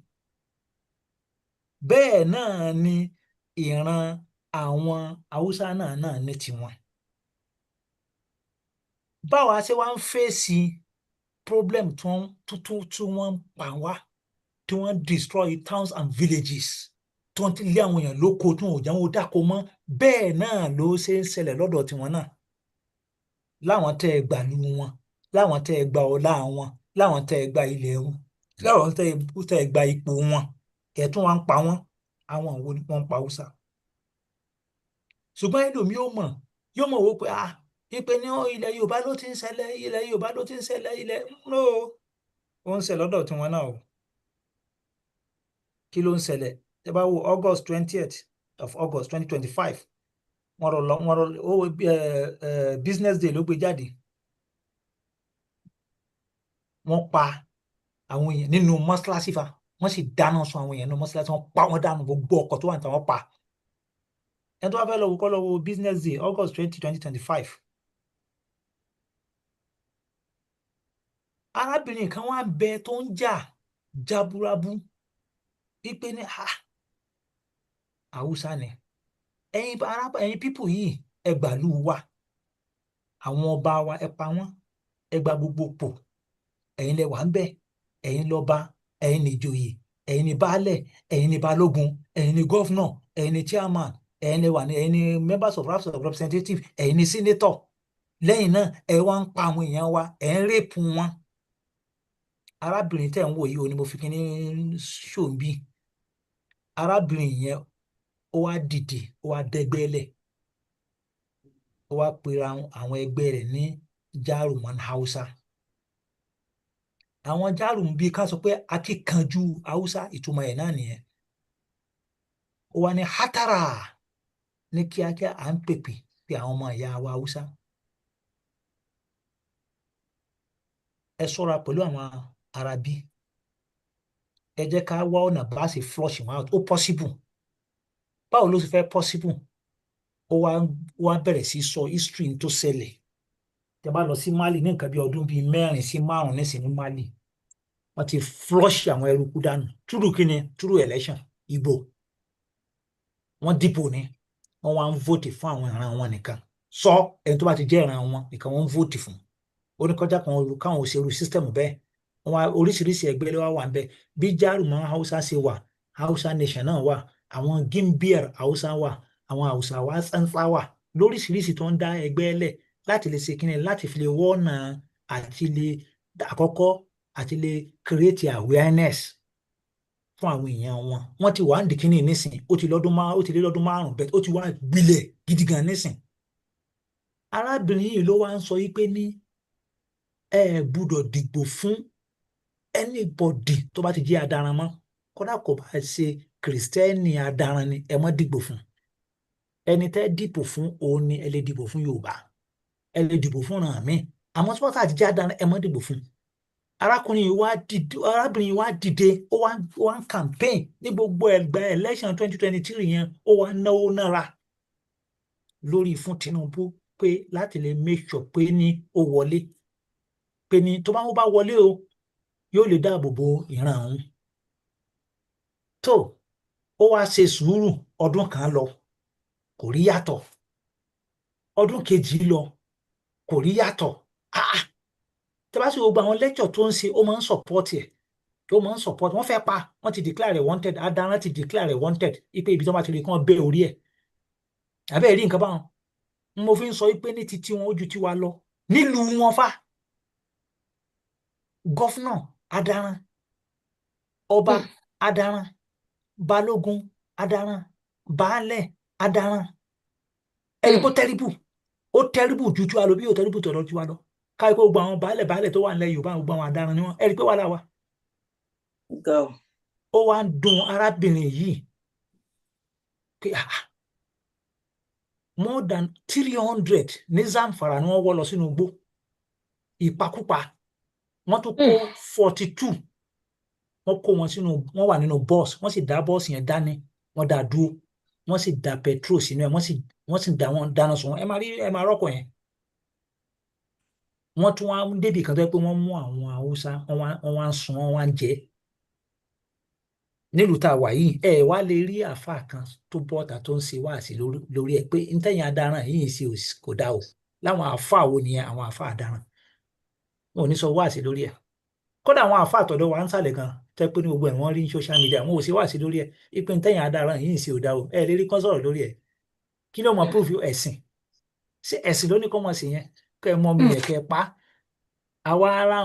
A: bẹ́ẹ̀ náà ni ìran àwọn Haúsá náà ní tiwọn báwa ṣe wá ń fèsì problem tí wọ́n ń pa wá tí wọ́n destroy towns and villages tí wọ́n ti lé àwọn èèyàn lóko tí wọ́n ò jẹun ó dáko mọ́ bẹ́ẹ̀ náà ló ṣe ń ṣẹlẹ̀ lọ́dọ̀ tiwọn náà láwọn tẹ́ ẹ gbà lu wọn láwọn tẹ́ ẹ gba ọlá wọn láwọn tẹ́ ẹ gba ilẹ̀ wọn láwọn tẹ́ ẹ gba ipò wọn ẹ̀tún wa ń pa wọ́n àwọn wo ni wọ́n ń pa Haúsá ṣùgbọ́n ẹlòmíì yóò mọ̀ wó pé ìpè ní ilẹ̀ Yorùbá ló ti ń ṣẹlẹ̀ ilẹ̀ Yorùbá ló ti ń ṣẹlẹ̀ ilẹ̀ no ó ń ṣẹlẹ̀ lọ́dọ̀ tiwọn náà o kí ló ń ṣẹlẹ̀ tẹ́ bá wo August 20th of August 2025 business day ló gbé jáde. Wọ́n pa àwọn èèyàn nínú mọ́ṣáláṣí fa, wọ́n sì dáná sun àwọn èèyàn nínú mọ́ṣáláṣí, wọ́n pa wọ́n dànù, gbogbo ọkọ̀ tó wà níta wọ́n pa. ẹni tó bá fẹ́ lọ wò kó lọ wo business day August 2025. arábìnrin kan wá bẹ tó ń jà jaburabú wípé ní Haúsá ni ẹ̀yin pípù yìí ẹ gbàlú wa, àwọn ọba wa ẹ pa wọ́n, ẹ gba gbogbo pò, ẹ̀yin lẹ wà ń bẹ̀, ẹ̀yin lọba, ẹ̀yin nìjòyè, ẹ̀yin ni baálẹ̀, ẹ̀yin ni balógun, ẹ̀yin ni gọ́fúnà, ẹ̀yin ni chairman, ẹ̀yin lẹ wà ní, ẹ̀yin ni members of House of Representatives, ẹ̀yin ni senator. Lẹ́yìn náà ẹ wá ń pa àwọn èèyàn wa, ẹ ń rèpù wọn. arábìnrin tẹ̀ ń wò yìí o ni mo fi kíní ṣòǹbí. arábìnrin yẹn ó wá dìde, ó wá dẹ́gbẹ́lẹ̀, ó wá pera àwọn ẹgbẹ́ rẹ̀ ní Jaruman Hausa. àwọn Jarum bíi ká sọ pé akíkanjú Hausa, ìtumọ̀ ẹ̀ náà nìyẹn. ó wá ní hatara ní kíákíá, à ń pèpè pé àwọn ọmọ ìyá wa Hausa, ẹ ṣọ́ra pẹ̀lú àwọn Arabi, ẹ jẹ́ ká wá ọ̀nà bá ṣe flush wọn out. ó possible. báwo ló ṣe fẹ́ possible? ó wá bẹ̀rẹ̀ sí sọ history tó ṣẹlẹ̀. tẹ́ bá lọ sí Mali ní nǹkan bí ọdún bíi 4 sí 5 nísìnyí ní Mali, wọ́n ti flush àwọn eruku dànù túrú kíni, túrú election ìbò. wọ́n dìbò ní, wọ́n wá ń vote fún àwọn ìran wọn nìkan. ẹni tó bá ti jẹ́ ìran wọn nìkan wọ́n ń vote fún. oníkọjá kan káwọn òṣèlú system bẹ́ẹ̀. wọ́n oríṣiríṣi ẹgbẹ́ ló wà ń bẹ. bí Jaruman Hausa ṣe wà, Hausa nation náà wà, àwọn Gimbier Hausa wà, àwọn Hausawa Sanfa wà, lóríṣiríṣi tó ń dá ẹgbẹ́ lẹ̀ láti lè ṣe kíni, láti fi lè wọ́nà àti lè àkọ́kọ́ àti lè create awareness fún àwọn èèyàn wọn. wọ́n ti wà ń di kíní nísìn, ó ti lé lọ́dún 5 bẹ́ẹ̀, ó ti wá gbilẹ̀ gidi gan nísìn. arábìnrin yìí ló wá ń sọ yí pé ní ẹ gbúdọ̀ dìbò fún anybody tó bá ti jẹ́ adaran mọ́, kódà kò bá ṣe kìrìsìtẹ́nì adaran ni, ẹ má dìbò fún. ẹni tẹ́ dìbò fún òun ni ẹ lè dìbò fún Yorùbá, ẹ lè dìbò fún ràn mí, àmọ́ tí wọ́n ti jẹ́ adaran ẹ má dìbò fún. arábìnrin yìí wá dìde, ó wá ń campaign ní gbogbo ẹgbẹ́ election 2023 yẹn, ó wá náwó nára lórí fún Tinubu pé láti lè make sure pé ní ó wọlé, pé ní tó bá wọlé o yóò lè dáàbò bo ìran òun. tó ó wá ṣe sùúrù, ọdún kan lọ kò rí yàtọ̀, ọdún kejì lọ kò rí yàtọ̀. tẹ́ bá sì gbogbo àwọn lecture tó ń ṣe, ó máa ń support ẹ̀, wọ́n fẹ́ pa, wọ́n ti declare wanted, adaran ti declare wanted, ipe ibi tí wọ́n bá ti rí kán bẹ́ orí ẹ̀. àbẹ́ rí nǹkan báwọn, mo fi ń sọ pé ní títí wọn ó ju tiwa lọ nílùú wọn fà. gọ́fúnà adaran, ọba adaran, balógun adaran, baálẹ̀ adaran. ẹni kó tẹ́rìbù, ó tẹ́rìbù ju tiwa lọ bí ó tẹ́rìbù tọ̀dọ̀ tiwa lọ. káyọ̀ pé gbogbo àwọn baálẹ̀ tó wà nílẹ̀ Yorùbá, gbogbo àwọn adaran ni wọ́n, ẹ̀rí pé wàhálà wa. ó wá ń dùn arábìnrin yìí pé more than 300 ní Zamfara ni wọ́n wọ́ lọ sínú igbó ìpakúpa. wọ́n tún kó 42, wọ́n wà nínú bọ́ọ̀sì, wọ́n sì dá bọ́ọ̀sì yẹn dání, wọ́n dá dúró, wọ́n sì dá petrol sínú ẹ̀, wọ́n sì dáná sun wọn. ẹ máa rọ́kọ̀ yẹn. wọ́n tún wá débi kan tó yẹ pé wọ́n mú àwọn Haúsá, wọ́n wá ń sun, wọ́n wá ń jẹ. nílùú tá a wà yìí, ẹ wá lè rí àáfàá kan tó bọ́ta tó ń ṣe wáàsí lórí ẹ pé ntẹ̀yìn adaran yìí ṣe kò dá o. láwọn àáfàá wo nìyẹn? àwọn àáfàá adaran. wọn ò ní sọ wáàsí lórí ẹ. kódà àwọn àáfàá àtọ̀dọ̀ wa ń sàlẹ̀ gan tẹ́ pé ní gbogbo ẹ̀ wọ́n rí social media, wọn ò ṣe wáàsí lórí ẹ ipe ntẹ̀yìn adaran yìí ṣe ò dá o. ẹ lè rí kán sọ̀rọ̀ lórí ẹ. kí ló mọ proof ẹ̀sìn? ṣé ẹ̀sìn ló ní kọ́ mọ̀ sí yẹn? kẹ́ ẹ mọ mi yẹn kẹ́ ẹ pa. àwa ara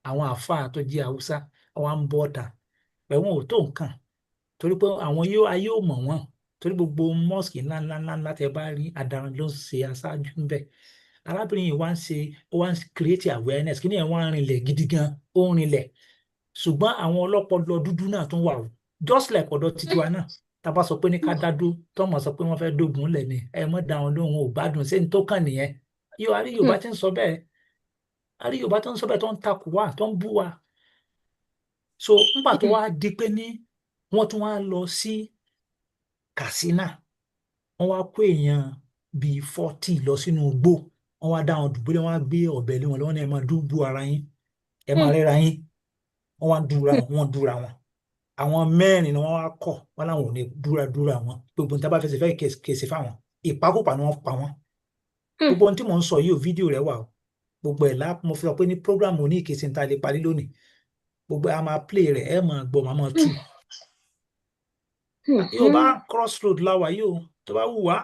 A: àwọn àáfàá tó jẹ́ Haúsá àwa ń bọ́ ọ̀tà ẹ̀wọ̀n ò tó nǹkan, torí pé àwọn ayé ò mọ̀ wọ́n, torí gbogbo mosque ńláńlá tẹ́ bá rí adaran ló ń ṣe aṣáájú ń bẹ̀. arábìnrin yìí ó wá ń create awareness, kí ni ẹ̀ wọ́n á rinlẹ̀ gidi gan, ó ń rinlẹ̀. ṣùgbọ́n àwọn ọlọ́pọlọ dúdú náà tún wà o, just like ọ̀dọ̀ títí wa náà tá a bá sọ pé ní ká dá dúró tọ́mọ̀ sọ pé wọ́n fẹ́ dógun lẹ̀ ni ẹ mọ́ da wọn lóhùn ò gbádùn ṣé ní tó kàn nìyẹn yóò àrí Yorùbá tí ń sọ bẹ́ẹ̀ àrí Yorùbá tó ń sọ bẹ́ẹ̀ tó ń takò wá tó ń bú wa so nígbà tó wá di pé ní wọ́n tún wá lọ sí Katsina wọ́n wá kó èèyàn bíi 40 lọ sínú igbó wọ́n wá dá wọn dùbúlẹ̀ wọ́n wá gbé ọ̀bẹ lé wọn lọ́wọ́ ní ẹ máa dúbú ara yín ẹ máa rẹ́ra yín wọ́n wá dúra wọn àwọn mẹ́rin ni wọ́n wá kọ̀ wọ́n láwọn ò ní dúra wọn gbogbo níta bá fẹsẹ̀ fẹ́ kèsì fáwọn ìpakúpa ni wọ́n pa wọ́n gbogbo ohun tí mò ń sọ yìí ò fídíò rẹ̀ wà o gbogbo ẹ̀ mo fi sọ pé ní program ní ìkèsì níta lè parí lónìí gbogbo a máa play rẹ̀ ẹ máa gbọ́ máa tú Yorùbá crossroad láwa yìí o tó bá wù wá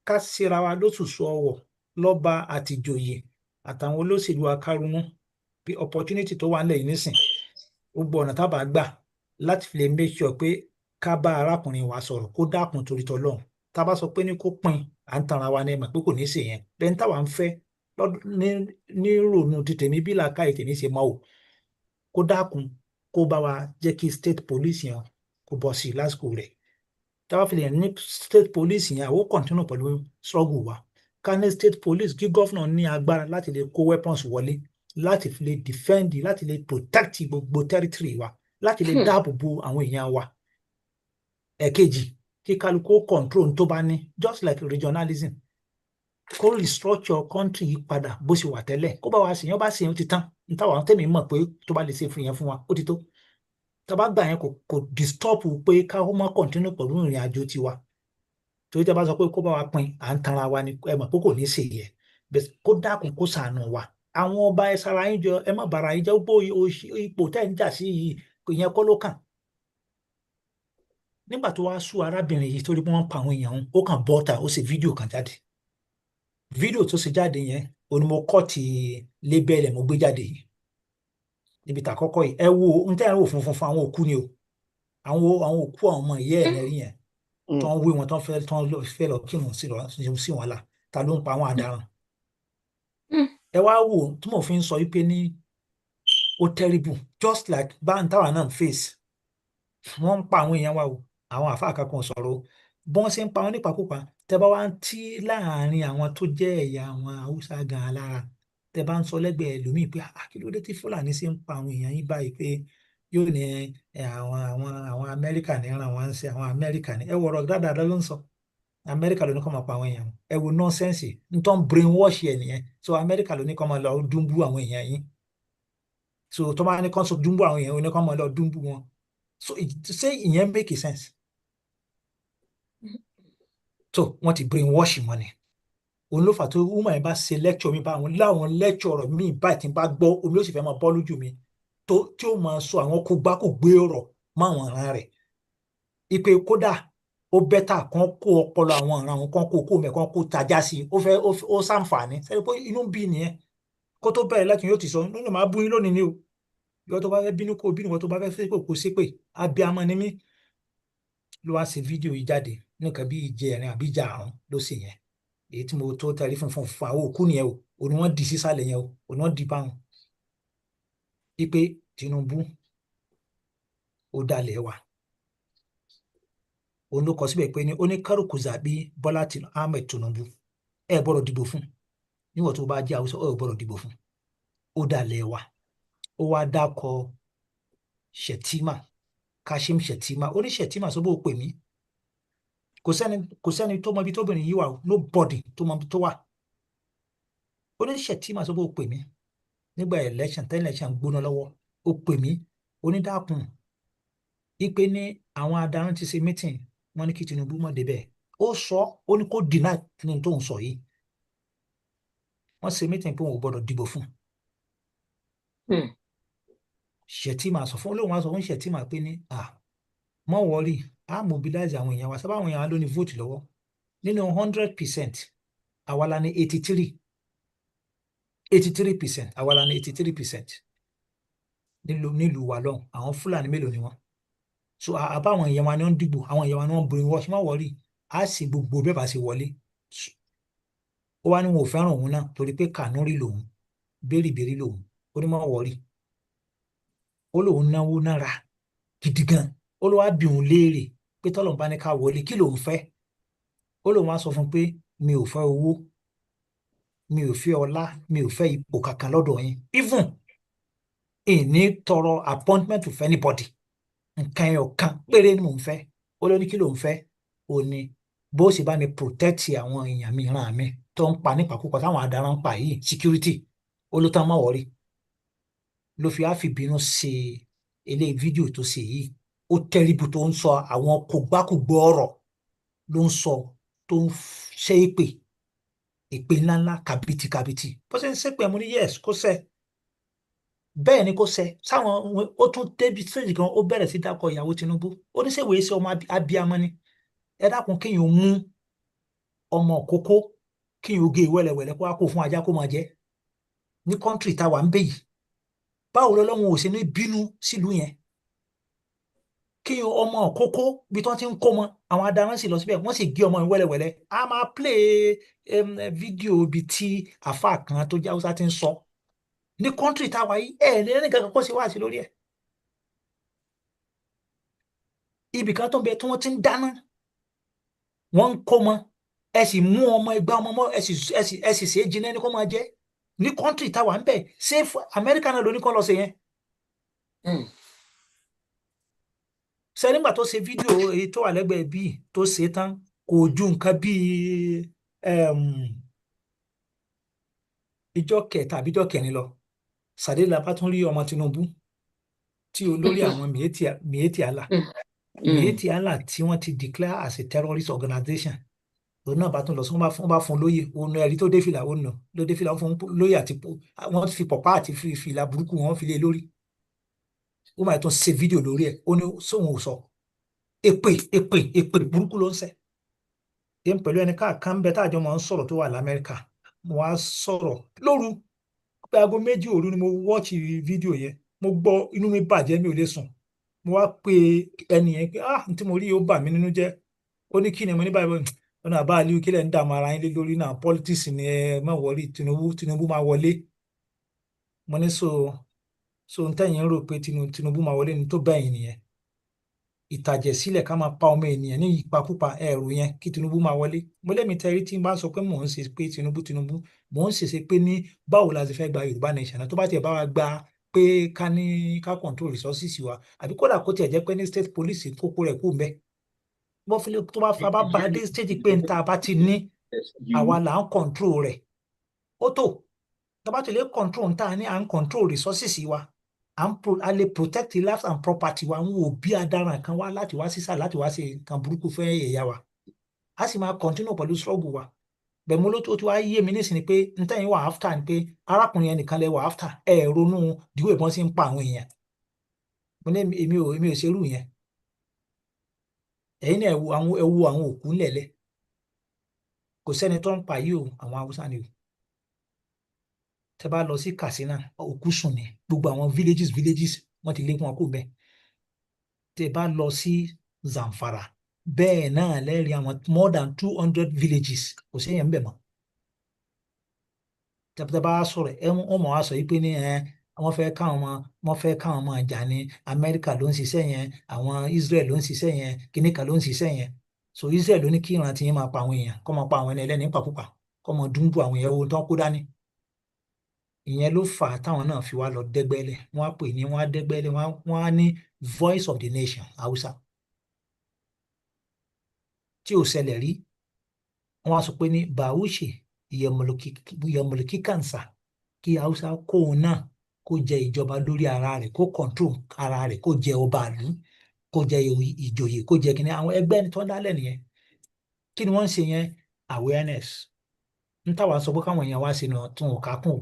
A: ká síra wa lóṣùṣù ọwọ̀ lọ́ba àtìjòyè àtàwọn olóṣèlú akárunú bí opportunity tó wà nílẹ̀ yìí nísìn gbogbo ọ̀nà tá a bá gbà láti fi lè make sure pé ká bá arákùnrin wa sọ̀rọ̀ kó dákun torí tọlọ́run tá a bá sọ pé ní kó pín à ń tanra wa ní ẹ̀mọ̀ pé kò ní í ṣe yẹn bẹ́ẹ̀ táwa ń fẹ́ ní rònú ti tèmi bí làákàyè tèmi ṣe mọ́ o kó dákun kó bá wa jẹ́ kí state police yẹn kó bọ́ sí lásìkò rẹ̀ táwa fi lè ní state police yẹn àwọn continue pẹ̀lú struggle wa ká ní state police kí governor ní agbára láti lè kó weapons wọlé láti fi lè defend láti lè protect gbogbo territory wa láti lè dáàbò bo àwọn èèyàn wa ẹ̀kejì kí kálukú control tó bá ní just like regionalism kó restructure country yìí padà bó ṣe wà tẹ́lẹ̀ kó bá wa ṣèyàn bá ṣèyàn ti tán nítawọn tẹ́mi mọ̀ pé tó bá lè ṣe fún yẹn fún wa ó ti tó tá bá gbà yẹn kò disturb pé ká ó má continue pẹ̀lú ìrìn àjò tiwa torí tẹ́ bá sọ pé kó bá wa pín à ń tanra wa ni ẹ mọ̀ pé kò ní ṣe yẹ kó dákun kó ṣàánú wa àwọn ọba ẹ sara yín jọ ẹ má bára yín jẹ́ gbó ipò tẹ́ ń jà sí yìí ìyẹn kọ́ ló kàn nígbà tó wá sú arábìnrin yìí torí pé wọ́n pa àwọn èèyàn ó kàn bọ́ta ó ṣe fídíò kan jáde fídíò tó ṣe jáde yẹn òní mo kọ́ ti lébẹ́lẹ̀ mo gbé jáde yìí níbi tà kọ́kọ́ yìí ẹ wo n tẹ́ ẹ wò funfun fún àwọn òkú ni o àwọn òkú àwọn ọmọ ìyá ẹ̀ lẹ́rìí yẹn tó ń wé wọn tó ń fẹ́ lọ kírun sí wọn là ta ló ń pa àwọn àdáràn ẹ wá wò tí mo fi ń sọ wípé ní ó terrible just like báńtáwà náà face wọ́n ń pa àwọn èèyàn wa o àwọn àfáà kankan sọ̀rọ̀ bọ́n ṣe ń pa wọn nípakúpa tẹ bá wá ń tí láàrin àwọn tó jẹ́ ẹ̀yà àwọn haúsá gan alára tẹ bá ń sọ lẹ́gbẹ̀ẹ́ lómi pé kí ló dé tí fúlàní ṣe ń pa àwọn èèyàn yín báyìí pé yóò ní àwọn amẹ́ríkà ní ràn wọ́n ń ṣe àwọn amẹ́ríkà ní ẹ wọ̀rọ̀ dáadáa ló ń sọ amẹ́ríkà ló ní kọ́ máa pa àwọn èèyàn ẹ wo nọ́ọ̀sẹ́ǹsì nítorí brainwash ẹ nìyẹn so amẹ́ríkà ló ní kọ́ máa lọ dúnbú àwọn èèyàn yín so tó bá ní kọ́ sọ dúnbú àwọn èèyàn yín ní kọ́ máa lọ dúnbú wọn so ṣé ìyẹn make sense so wọ́n ti brainwash wọn ni òun ló fà tó woman yẹn bá ṣe lecture mi bá àwọn láwọn lecture ọ̀rọ̀ mi báyìí tí n bá gbọ́ omi ó sì fẹ́ máa bọ́ lójú mi tí ó máa sọ àwọn kó gbá kó gbé ọ̀rọ̀ mọ́ àwọn ọ̀ràn rẹ̀ ipe kódà ó bẹ́tà kan kó ọpọlọ àwọn ọ̀ràn àwọn kan kó mẹ́kan kó tajà sí i ó ṣàǹfààní sẹ́ni pé inú bí nìyẹn kó tó bẹ̀rẹ̀ lẹ́kìn yóò ti sọ nínú màá bú yín lónìí ni o ìwọ tó bá fẹ́ bínú kó bínú ìwọ tó bá fẹ́ ṣépè kó ṣépè abiyamọ ni mí ló wá ṣe fídíò yìí jáde nǹkan bí ìjẹrin àbí ìjàrún ló ṣe yẹn èyí tí mo tó tẹ̀lé funfun àwọn òkú nìyẹn o òní wọ́n di sísàlẹ̀ yẹn o òní wọ́n di báwọn wípé Tinubu ó dalẹ̀ wa òun ló kọ síbẹ̀ pé ní oníkárùkù zàbí Bọ́lá Ahmed Tinubu ẹ gbọ́dọ̀ dìbò fún níwọ̀n tó bá jẹ́ Haúsá ẹ gbọ́dọ̀ dìbò fún ó dalẹ̀ wa ó wá dákọ Shettima Kashim Shettima ó ní Shettima sọ bó pè mí kò sẹ́ni tó mọ ibi tóbìnrin yìí wà nobody tó mọ ibi tó wà ó ní Shettima sọ bó pè mí nígbà election gbóná lọ́wọ́ ó pè mí onídàkùn ipe ní àwọn adarí ti ṣe meeting wọ́n ní kí Tinubu mọ̀ débẹ̀ ó sọ ó ní kó deny ní tó ń sọ yìí wọ́n ṣe meeting pé wọn ò gbọ́dọ̀ dìbò fún Shettima sọ fún olóhùn wa sọ fún Shettima pé ní mọ wọrí a mobilize àwọn èèyàn wa sábà àwọn èèyàn wa ló ní vote lọ́wọ́ nínú 100% àwa la ní 83% àwa la ní 83% nílùú wa lọ́hùn àwọn Fúlàní mélòó ni wọ́n so àbáwọn èèyàn wa ni wọ́n dìbò àwọn èèyàn wa ni wọ́n brainwash má wọrí a sì gbogbo bẹ́ẹ̀ bá ṣe wọlé ó wá ní wọn ò fẹ́ràn òun náà torí pé Kànúrí lòun bẹ́rìbẹ́rì lòun ó ní má wọrí ó lòun náwó náírà gidi gan. Ó ló wá bí òun léèrè pé tọ́lọ́run bá ní ká wọlé kí lòun fẹ́. Ó lóun wá sọ fún un pé mi ò fẹ́ owó, mi ò fẹ́ ọlá, mi ò fẹ́ ipò kankan lọ́dọ̀ yín, even ìní tọrọ appointment with anybody, nǹkan ẹyọ kan péré ni mò ń fẹ́. Ó ló ní kí lòun fẹ́, ó ní bó sì bá ní protect àwọn èèyàn mi ìran mi tó ń pa nípakúpa táwọn adarán ń pa yìí, security. Ó ló tán mọ́ wọ́rí ló fi á fi bínú ṣe eléyìí fídíò tó ṣe yìí. Ó tẹríbu tó ń sọ àwọn kògbákùgbọ́ ọ̀rọ̀ ló ń sọ, tó ń ṣe èpè ńláńlá kàbìtì bó ṣe ń ṣépè mo ní yes kó ṣe bẹ́ẹ̀ ni kó ṣe sáwọn. Ó tún débi stage kan ó bẹ̀rẹ̀ sí dákọ̀ ìyàwó Tinubu. Ó ní ṣèwé ṣe ọmọ abiyamọ ni, ẹ dákun kéèyàn mú ọmọ kókó kéèyàn gé wẹ́lẹ́wẹ́lẹ́ kó wá kó fún ajá kó máa jẹ ní kọ́ńtírì táwa ń bẹ yìí. Báwo lọ́lọ́run ò ṣe ní bínú sílùú yẹn? Kéèyàn ọmọ kókó bí tí wọ́n ti ń kó mọ àwọn adarán sì lọ síbẹ̀ wọ́n sì gé ọmọ yẹn wẹ́lẹ́wẹ́lẹ́. A máa play fídíò ibi tí àfáà kan tó jẹ́ Haúsá ti ń sọ ní kọ́ńtírì táwa yìí lẹ́yìn kankan kó ṣe wá sí lórí ẹ̀. Ibì kan tó ń bẹ tí wọ́n ti ń dáná wọ́n ń kó mọ ẹ sì mú ọmọ ẹgbẹ́ ọmọ mọ́ ẹ sì ṣe é jiná ní kó máa jẹ́ ní kọ́ńtírì táwa ń bẹ. Ṣé Amẹ́ríkà náà ló ní kọ́ lọ ṣe yẹn? Ṣé nígbà tó ṣe fídíò èyí tó wà lẹ́gbẹ̀ẹ́ bíi tó ṣe tán kò ju nǹkan bíi ìjọ kẹta àbí ìjọ kẹrin lọ, ṣàdédé la bá tún rí ọmọ Tinubu tí olórí àwọn Miyetti Allah Miyetti Allah tí wọ́n ti declare as a terrorist organization. Òun náà bá tún lọ sí wọ́n bá fún lóyè òun ẹ̀rí tó dé fìlà òun nà ló dé fìlà fún lóyè àti wọ́n fi pọ̀pá àti fìlà burúkú wọn fi lé lórí. Ó máa tún ṣe fídíò lórí ẹ̀ ó ní sóhun ò sọ èpè burúkú ló ń ṣe. Èmi pẹ̀lú ẹni káàkan bẹ táàjọ máa ń sọ̀rọ̀ tó wà l'Amẹ́ríkà, mo wá sọ̀rọ̀ lóru pé aago 2 òru ni mo wọ́ọ̀chì fídíò yẹn. Mo gbọ́ inú mi bàjẹ́ mi ò lè sùn. Mo wá pe ẹni yẹn pé n tí mo rí yóò bà mí nínú jẹ́. Ó ní kí ni mo ní báyìí ọ̀nà àbá Aliu kílẹ̀ ń dààmú ara yín lé lórí náà politics ni ẹ má wọrí Tinubu máa wọlé. Mo ní so n tẹ́yìn rò pé Tinubu máa wọlé ni tó bẹ́yìn nìyẹn. Ìtàjẹ̀sílẹ̀ ká máa pa ọmọ ènìyàn ní ìpakúpa ẹ̀rù yẹn kí Tinubu máa wọlé. Mo lẹ́mi tẹ́rí tí n bá sọ pé mò ń ṣe pé Tinubu mò ń ṣèṣe pé ní báwo la ti fẹ́ gba Yorùbá nation náà tó bá tiẹ̀ bá wa gba pé ká control resources wa àbí kódà kó tiẹ̀ jẹ́ pé ní state police kókó rẹ̀ kú mbẹ́. Tó bá fa bá dé stage pé n ta bá ti ní àwa là ń control rẹ̀ ó tó. Tá bá ti lè control n ta ní à ń control resources wa a lè protect life and property wa. Àwọn òbí adaràn kan wá láti wá sísà láti wá ṣe nǹkan burúkú fún ẹ̀yà wa. A sì máa continue pẹ̀lú struggle wa. Bẹ̀mú ló tó wá yé mi nísìnyí pé n tẹ́yìn wà after ni pé arákùnrin yẹn nìkan lẹ wà after ronú ìdíwọ̀ ìbọn sí ń pa àwọn èèyàn. Mo ní èmi ò ṣerú yẹn. Ẹ̀yin náà ẹ wo àwọn òkú ńlẹ̀lẹ̀. Kò sẹ́ni tó ń pa yìí o, àwọn Haúsá ni o. Tẹ́ bá lọ sí Katsina òkú sùn ni gbogbo àwọn villages wọ́n ti lé wọn kó bẹ́ẹ̀. Tẹ́ bá lọ sí Zamfara bẹ́ẹ̀ náà lẹ́rìí àwọn more than 200 villages kò séyàn ń bẹ̀ mọ́. Tẹ́ bá sọ̀rọ̀ wọ́n mọ̀ wá sọ yìí pé ní wọ́n fẹ́ káwọn ọmọ àjà ní Amẹ́ríkà ló ń ṣiṣẹ́ yẹn, àwọn Israel ló ń ṣiṣẹ́ yẹn, kìnìkan ló ń ṣiṣẹ́ yẹn. So Israel ló ní kí ìran ti yẹn máa pa àwọn èèyàn kọ́ máa pa àwọn ẹni ẹlẹ́ni pàkúpà kọ́ máa dúnbù àwọn èèyàn owó tó ń kó dání. Ìyẹn ló fà á táwọn náà fi wá lọ dẹ́gbẹ́lẹ̀. Wọ́n á pè ní wọ́n á dẹ́gbẹ́lẹ̀ wọ́n á ní voice of the nation Hausa tí ò ṣẹlẹ̀ rí. Wọ́n á sọ pé ní Bahaushe yẹmọlùkí kànsà kí Hausa kóun náà kó jẹ ìjọba lórí ara rẹ̀ kó control ara rẹ̀ kó jẹ ọba ìlú kó jẹ ìjòyè kó jẹ kíní. Àwọn ẹgbẹ́ ẹni tó ń dálẹ̀ nìyẹn. Kí ni wọ́n ń ṣe yẹn? Awareness. Ń táwa sọ pé káwọn èèyàn wá sínú tún ọ̀ká kùn o.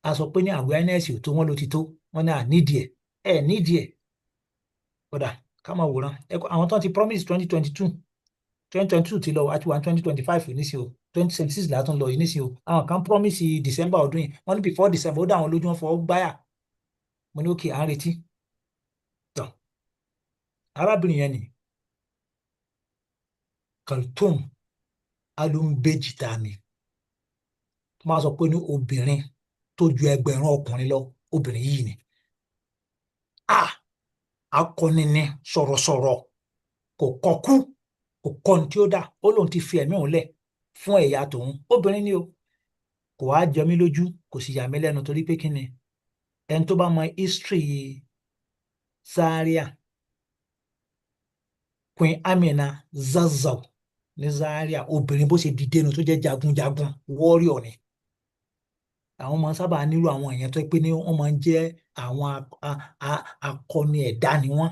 A: A sọ pé ní awareness ò tó wọ́n ló ti tó wọ́n ní nídìí ẹ̀ kódà ká máa wòran. Àwọn tó ti promise 2022 ti lọ àti wà 2025 nísìnyí o 2026 látún lọ yìí nísìnyí o. Àwọn kan promise December ọdún yìí wọ́n ní before December ó dá àwọn lójú wọn fọwọ́ gbáyà. Mo ní òkè à ń retí. Tán arábìnrin yẹn ni Kaltoum Alumbejitami máa sọ pé ní obìnrin tó ju ẹgbẹ̀rún ọkùnrin lọ obìnrin yìí ni akọni ni sọ̀rọ̀sọ̀rọ̀, kò kọkú, kò kọ́ni tí ó dà, ó lóun ti fi ẹ̀mí òun lẹ̀ fún ẹ̀yà tòun, obìnrin ni o, kò wá jọ mí lójú, kò sì yà mí lẹ́nu torí pé kí ni, ẹni tó bá mọ history Zaria, Queen Amina Zazzau ní Zaria, obìnrin bó ṣe dìde nu tó jẹ́ jagunjagun warrior ni. Àwọn máa ń sábà nílò àwọn èèyàn tó pé ní wọ́n máa ń jẹ́ àwọn akọni ẹ̀dá ni wọ́n,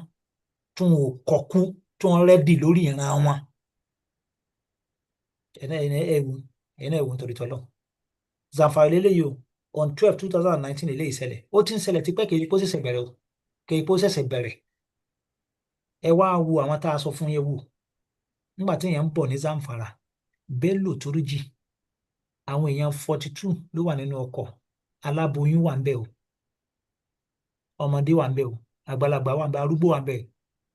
A: tí wọn ò kọkú, tí wọ́n rẹ́dì lórí ìran wọn. ẹ̀yin ẹ̀wù nítorí tọ́lọ́. Zamfara lélẹ́yìí o, on 12/2019 eléyìí ṣẹlẹ̀, ó ti ń ṣẹlẹ̀ tipẹ́, kì í pọ́ ṣẹ̀ṣẹ̀ bẹ̀rẹ̀ o, kì í pọ́ ṣẹ̀ṣẹ̀ bẹ̀rẹ̀. Ẹ wá wo àwọn tá a sọ fún yẹn wò nígbà tí èèyàn ń bọ̀ ní Zamfara, Bello Turji, àwọn èèyàn 42 ló wà nínú ọkọ̀, aláboyún wà ń bẹ̀ o, ọmọdé wà ń bẹ̀ o, àgbàlagbà wà ń bẹ̀, arúgbó wà ń bẹ̀,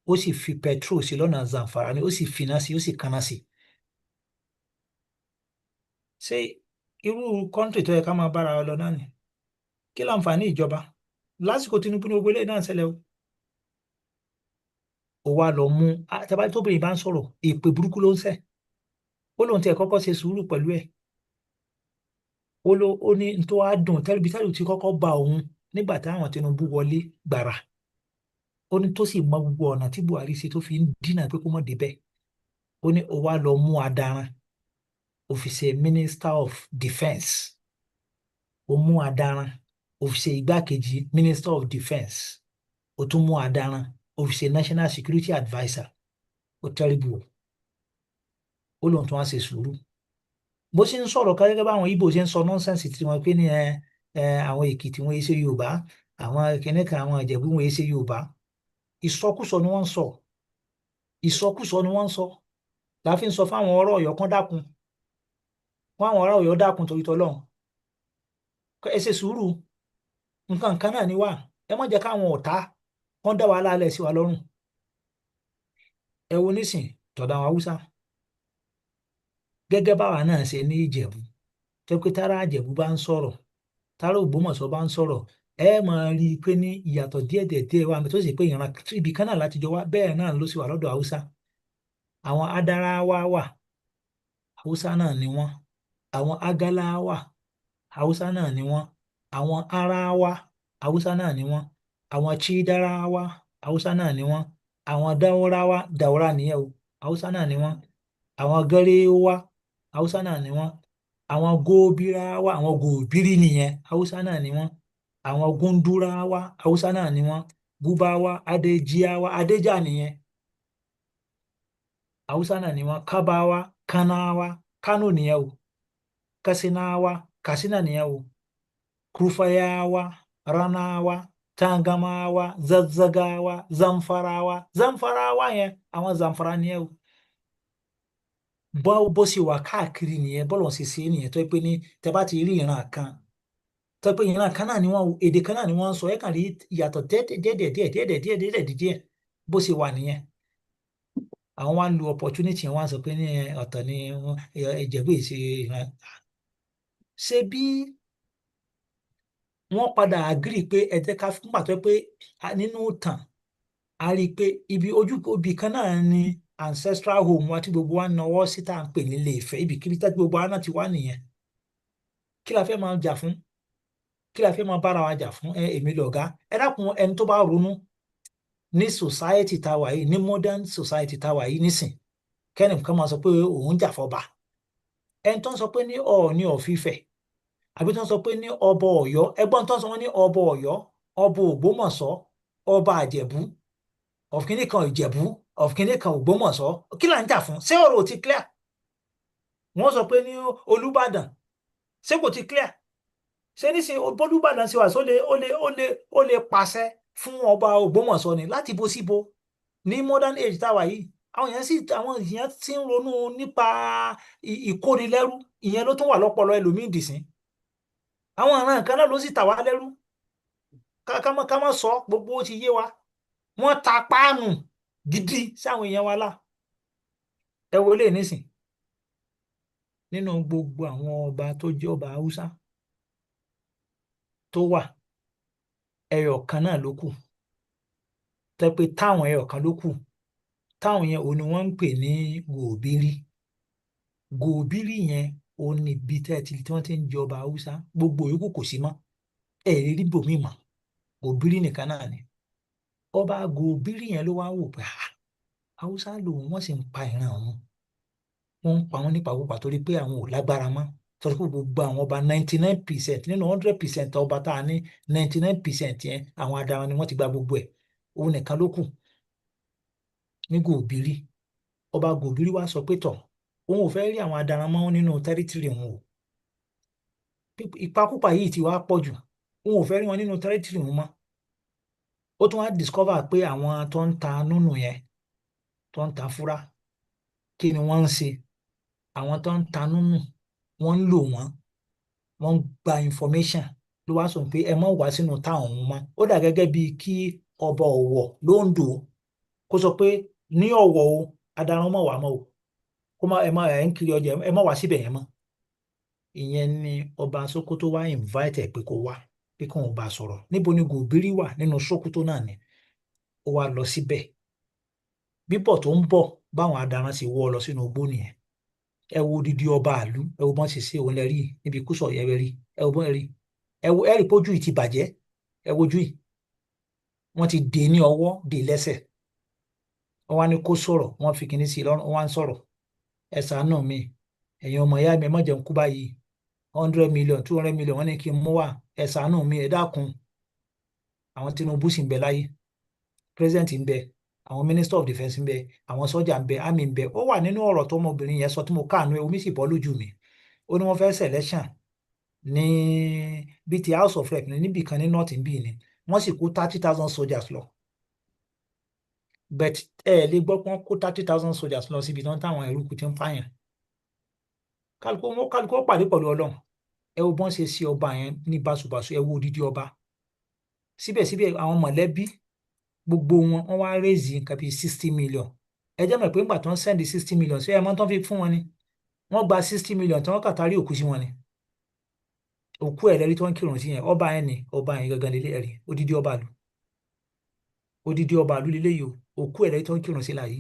A: ó sì fi petrol sí lọ́nà Zamfara ni, ó sì finá sí, ó sì kaná sí. Ṣé irú kọ́ńtì tó yẹ ká máa bára wa lọ náà ni? Kí láǹfààní ìjọba lásìkò Tinubu ní gbogbo eléyìí náà ń ṣẹlẹ̀ o. Ó wá lọ mú, tẹ́bá tóbìnrin bá ń sọ̀rọ̀, èpè burúkú ló ń ṣẹ́, ó lóun tiẹ̀ kọ́kọ́ ṣe sùúrù pẹ̀lú ẹ̀, ó ní tó wá dùn tẹ́lifíṣàlù ti kọ́kọ́ ba òun nígbà táwọn Tinubu wọlé gbàrà, ó ní tó sì mọ gbogbo ọ̀nà tí Buhari ṣe tó fi ń dínà pé kó mọ̀ débẹ̀, ó ní ó wá lọ mú adaran, ó fi ṣe Minister of Defence, ó mú adaran, ó fi ṣe igbákejì Minister of Defence, ó tún mú adaran, ó fi ṣe National Security Adviser, ó terrible, ó lóun tún wá ṣe sùúrù. Bó ṣe ń sọ̀rọ̀ gẹ́gẹ́ báwọn Ìgbò ṣe ń sọ nọ́nsẹ̀nsì tí wọ́n pé ní àwọn Èkìtì wọn ṣe Yorùbá, àwọn kìnìkan àwọn Ìjẹ̀bú wọn ṣe Yorùbá, ìsọkúsọ ni wọ́n ń sọ, ìsọkúsọ ni wọ́n ń sọ. La fi ń sọ fáwọn ọ̀rọ̀ Ọ̀yọ́ kan dákun, fún àwọn ọ̀rọ̀ Ọ̀yọ́ dákun torí tọ́lọ́run, ẹ ṣe sùúrù, nǹkan kan náà ni wà, ẹ má jẹ́ káwọn ọ̀tá wọ́n dá wàhálà alẹ́ sí wa lọ́rùn. Ẹ wo nísìn tọ̀dọ̀ àwọn Haúsá, gẹ́gẹ́ báwa náà ṣe ní Ìjẹ̀bú, tó pé tára Ìjẹ̀bú bá ń sọ̀rọ̀, tára Ògbómọ̀ṣọ́ bá ń sọ̀rọ̀, ẹ máa rí i pé ní ìyàtọ̀ díẹ̀ wà mí tó sì pé ìran ibi kan náà láti jọ wá, bẹ́ẹ̀ náà ló sì wà lọ́dọ̀ Haúsá. Àwọn Adarawa wà, Haúsá náà ni wọ́n, àwọn Agalawa, Haúsá náà ni wọ́n, àwọn Arawa, Haúsá náà ni wọ́n, àwọn Chidarawa, Haúsá náà ni wọ́n, àwọn Daurawa, Daura nìyẹn o, Haúsá náà ni wọ́n, àwọn Garewa, Haúsá náà ni wọ́n, àwọn Gobirawa, àwọn Gobiri nìyẹn, Haúsá náà ni wọ́n, àwọn Gundurawa, Haúsá náà ni wọ́n, Bubawa, Adejiawa, Adeja nìyẹn, Haúsá náà ni wọ́n, Kabawa, Kanawa, Kano nìyẹn o, Kasinawa, Katsina nìyẹn o, Kufayawa, Ranawa, Tangamawa, Zazzagawa, Zamfarawa yẹn, àwọn Zamfara nìyẹn o. Bó ṣe wà káàkiri nìyẹn, bọ́lọ̀ ṣe ṣe nìyẹn, tó pé ní tẹ bá ti rí ìran kan, tó pé ìran kan náà ni wọ́n, èdè kan náà ni wọ́n ń sọ, ẹ kàn rí ìyàtọ̀ díẹ̀ bó ṣe wà nìyẹn. Àwọn wá ń lo opportunity wọn sọ pé ní ọ̀tọ̀ ni Ìjẹ̀bú ìṣe ìran. Ṣé bí wọ́n padà agree pé ẹ jẹ́ ká fún pàtó pé nínú ìtàn a rí i pé ibi kan náà ni ancestral home wa tí gbogbo wa náwó sí tá à ń pè ní Ilé-Ifẹ̀, ibikíbi tí gbogbo wa náà ti wá nìyẹn. Kí la fẹ́ máa jà fún? Kí la fẹ́ máa bára wa jà fún? Èmi lọ̀gá, ẹ dákun, ẹni tó bá ronú ní society tá a wà yìí, ní modern society tá a wà yìí nísìn, kẹ́nìkan máa sọ pé òun jà fọba, ẹni tó ń sọ pé ní Ọọ̀ni of Ifẹ̀, àbí tó ń sọ pé ní ọba Ọ̀yọ́, ẹgbọ́n tó ń sọ wọn ní ọba Ọ̀yọ́, ọba Ògbómọ̀ṣọ́, ọba Àjẹ̀bú, of kìnní kan Ìjẹ̀bú, of kìnní kan Ògbómọ̀ṣọ́, kí là ń jà fún? Ṣé ọ̀rọ̀ ò ti clear? Wọ́n sọ pé ní Olúbàdàn, ṣé kò ti clear? Ṣé nísìnyí Olúbàdàn ṣe wà sí ó lè pàṣẹ fún ọba Ògbómọ̀ṣọ́ ni láti bo síbo ní modern age táwa yìí? Àwọn èèyàn ti ń ronú nípa ìkónilẹ́rú, ìyẹn ló tún wà lọ́pọlọ ẹlòmíì dìsín. Àwọn ìran kan náà ló sì tà wá lẹ́rú, ká má sọ, gbogbo ó ti yé wa. Wọ́n ta páànù gidi sáwọn èèyàn wa lá. Ẹ wo lè nísìn, nínú gbogbo àwọn ọba tó jẹ́ ọba Haúsá tó wà, ẹyọ kan náà ló kù tẹ́ pé táwọn ẹyọ kan ló kù. Táwọn yẹn òun ni wọ́n ń pè ní gòbírí. Gòbírí yẹn òun ni ibi tí wọ́n ti ń jọba Haúsá, gbogbo yòókù kò sí mọ́, ẹ̀ rí bòmíì mọ́, gòbírí nìkan náà ni. Ọba gòbírí yẹn ló wá wò pé Haúsá lòun, wọ́n sì ń pa ìran òun, wọ́n ń pa wọ́n nípakúpa torí pé àwọn ò lágbára mọ́, torí pé gbogbo àwọn ọba 99% nínú 100% ọba tá a ní, 99% yẹn àwọn adaran ni wọ́n ti gba gbogbo ẹ̀, òun nìkan ló kù ní gòbírí. Ọba gòbírí wá sọ pé tọ̀, òun ò fẹ́ rí àwọn adaran mọ́ nínú tẹ́rítìrì òun o, ìpakúpa yìí ti wá pọ̀ jù, òun ò fẹ́ rí wọn nínú tẹ́rítìrì òun mọ́. Ó tún wá discover pé àwọn tó ń ta núnù yẹn, tó ń ta fúrá, kí ni wọ́n ń ṣe? Àwọn tó ń ta núnù wọ́n ń lò wọ́n ń gba information, ló wá sọ pé ẹ má wá sínú táwọn òun mọ́. Ó dà gẹ́gẹ́ bíi kí ọba Ọ̀wọ̀ l'Óǹdó kó sọ pé ní Ọ̀wọ̀ o, adaran má wá mọ́ o, kó má ẹ ń kiri ọjà, ẹ má wá síbẹ̀ yẹn mọ́. Ìyẹn ni ọba Sókótó wá invite ẹ̀ pé kó wá, pé kóun bá sọ̀rọ̀. Níbo ni gòbírí wà? Nínú Sókótó náà ni. Ó wá lọ síbẹ̀. Bíbọ̀ tó ń bọ̀, báwọn adaran sì wọ́ ọ lọ sínú igbó nìyẹn. Ẹ wo odidi ọba àlú, ẹ wo bọ́n ṣe ṣe òun lẹ rí níbi kúsọ̀ yẹn rí, ẹ wo bọ́n rí, ẹ wo ẹ̀rí pójú yìí ti bàjẹ́, ẹ wojú yìí, wọ́n ti dè ní ọwọ́, dè lẹ́sẹ̀, wọ́n wá ní kó sọ̀rọ̀, wọ́n fi kinní sí i lọ́rùn, wọ́n wá ń sọ̀rọ̀, ẹ ṣàánú mi, ẹ̀yin ọmọ ìyá mi, ẹ má jẹun kú báyìí, 100 million 200 million wọ́n ní kí n mú wá, ẹ ṣàánú mi, ẹ dákun. Àwọn Tinubu sì ń bẹ láyé, president ń bẹ, àwọn minister of defence ń bẹ, àwọn sọ́jà ń bẹ, army ń bẹ. Ó wà nínú ọ̀rọ̀ tó ọmọbìnrin yẹn sọ tí mo káànú ẹ, omi sì bọ́ lójú mi. Ó ní wọ́n fẹ́ selection ní bíi ti house of rep níbì kan ní north bíi ni, wọ́n sì kó 30,000 soldiers lọ, but ẹ lè gbọ́ pé wọ́n kó 30,000 soldiers lọ síbi tí wọ́n táwọn eruku ti ń pààyàn. Kálukú ó pàdé pẹ̀lú Ọlọ́run. Ẹ wo bọ́n ṣe sí ọba yẹn ní báṣubàṣu, ẹ wo odidi ọba. Síbẹ̀síbẹ̀ àwọn mọ̀lẹ́bí gbogbo wọn wá raise nǹkan bíi 60 million. Ẹ jẹ́ mọ̀ pé nígbà tó ń send 60 million sí ẹ mọ́ tó ń fi fún wọn ni, wọ́n gba 60 million tí wọ́n kàtàrí òkú sí wọn ni. Òkú ẹ̀ lẹ́rí tí wọ́n ń kírun sí yẹn, ọba yẹn ni, ọba yẹn gangan lélẹ̀ ẹ̀rí, odidi ọba àlú, odidi ọba àlú lélẹ̀ yìí o, òkú ẹ̀ lẹ́rí tí wọ́n ń kírun sí láyé.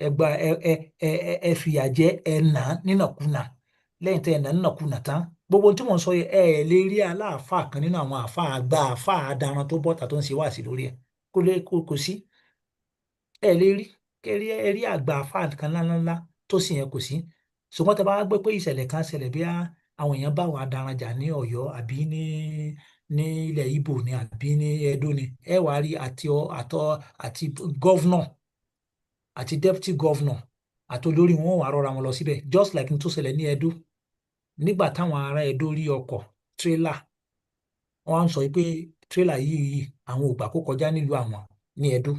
A: Ẹ gba ẹ fìyà jẹ, ẹ nà nínàkúnà, lẹ́yìn tẹ́ ẹ nà nínàkúnà tán, gbogbo tí mò ń sọ yẹ ẹ lè rí aláàfáà kan nínú àwọn àfáà àgbà àfáà adaran tó bọ́ta tó ń ṣe wáàsí lórí ẹ, kò sí, ẹ lè rí, ẹ rí àgbà àfáà kan ńláńlá tó sì yẹn kò sí. Ṣùgbọ́n tẹ́ bá gbé pé ìṣẹ̀lẹ̀ kan ṣẹlẹ̀ bí àwọn èèyàn bá àwọn adaran jà ní Ọ̀yọ́ àbí ní ilẹ̀ Ìgbò ni àbí ní Ẹdó ni, ẹ wàá rí àti gọ́vnọ̀ àti deputy governor àti olórí wọn wà rọra wọn lọ síbẹ̀, just like n tó ṣẹlẹ̀ ní Ẹdó nígbà táwọn ará Ẹdó rí ọkọ̀ tírélà, wọn á sọ pé tírélà yìí àwọn ò gbà kó kọjá nílùú àwọn ní Ẹdó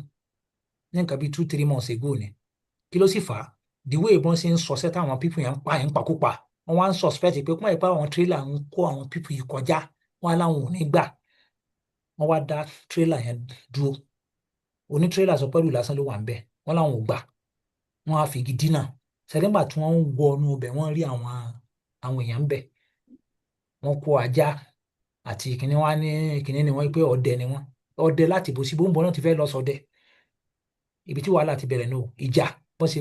A: ní nǹkan bíi 2-3 months ago ni. Kí ló sì fà á? The way ìbọn ṣe ń sọsẹ́ táwọn pípù yẹn ń pa yẹn ń pakópa, wọn wá ń suspect pé kúmọ̀ ìpá àwọn tírélà ń kó àwọn pípù yìí kọjá, wọn á láwọn ò ní gbà, wọn wá dá tírélà yẹn dúró, oní tírélà sọ pẹ́lú lásán ló wà ń bẹ̀, wọn láwọn ò gbà, wọn á fìgì dínà. Sẹ́díngbà tí wọ́n ń wọnú ibẹ̀, wọ́n rí àwọn èèyàn ń bẹ̀, wọ́n kó ajá àti kìnìún wá ní kìnìún ni wọ́n pé ọdẹ ni wọ́n, ọdẹ láti bó sí bóńbó náà ti fẹ́ lọ sọdẹ. Ibi tí wàhálà ti bẹ̀rẹ̀ ní o, ìjà bọ́n ṣe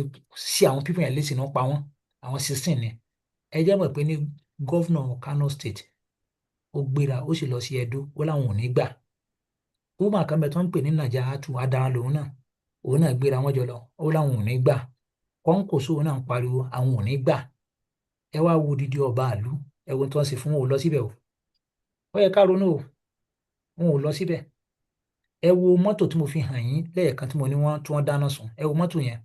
A: sí àwọn pípọ̀ yẹn léṣe náà pa wọ́n, àwọn 16 ni. Ẹ jẹ́ mọ̀ pé ní gọ́vnà Kano State ó gbéra ó sì lọ sí Ẹdó, ó láwọn ò ní gbà. Woman kan bẹ tó ń pè ní Nàjàátù, adaran lòun náà, òun náà gbéra wọn jọ lọ, ó láwọn ò ní gbà. Kọ́ńkòsó náà ń pariwo àwọn ò ní gbà. Ẹ wá wo odidi ọba àlú, ẹ wo tí wọ́n ṣe fún wọn ò lọ síbẹ̀ o. Ó yẹ ká ronú o, wọn ò lọ síbẹ̀. Ẹ wo mọ́tò tí mo fi hàn yín lẹ́ẹ̀kan tí mo ní tí wọ́n dáná sun, ẹ wo mọ́tò yẹn,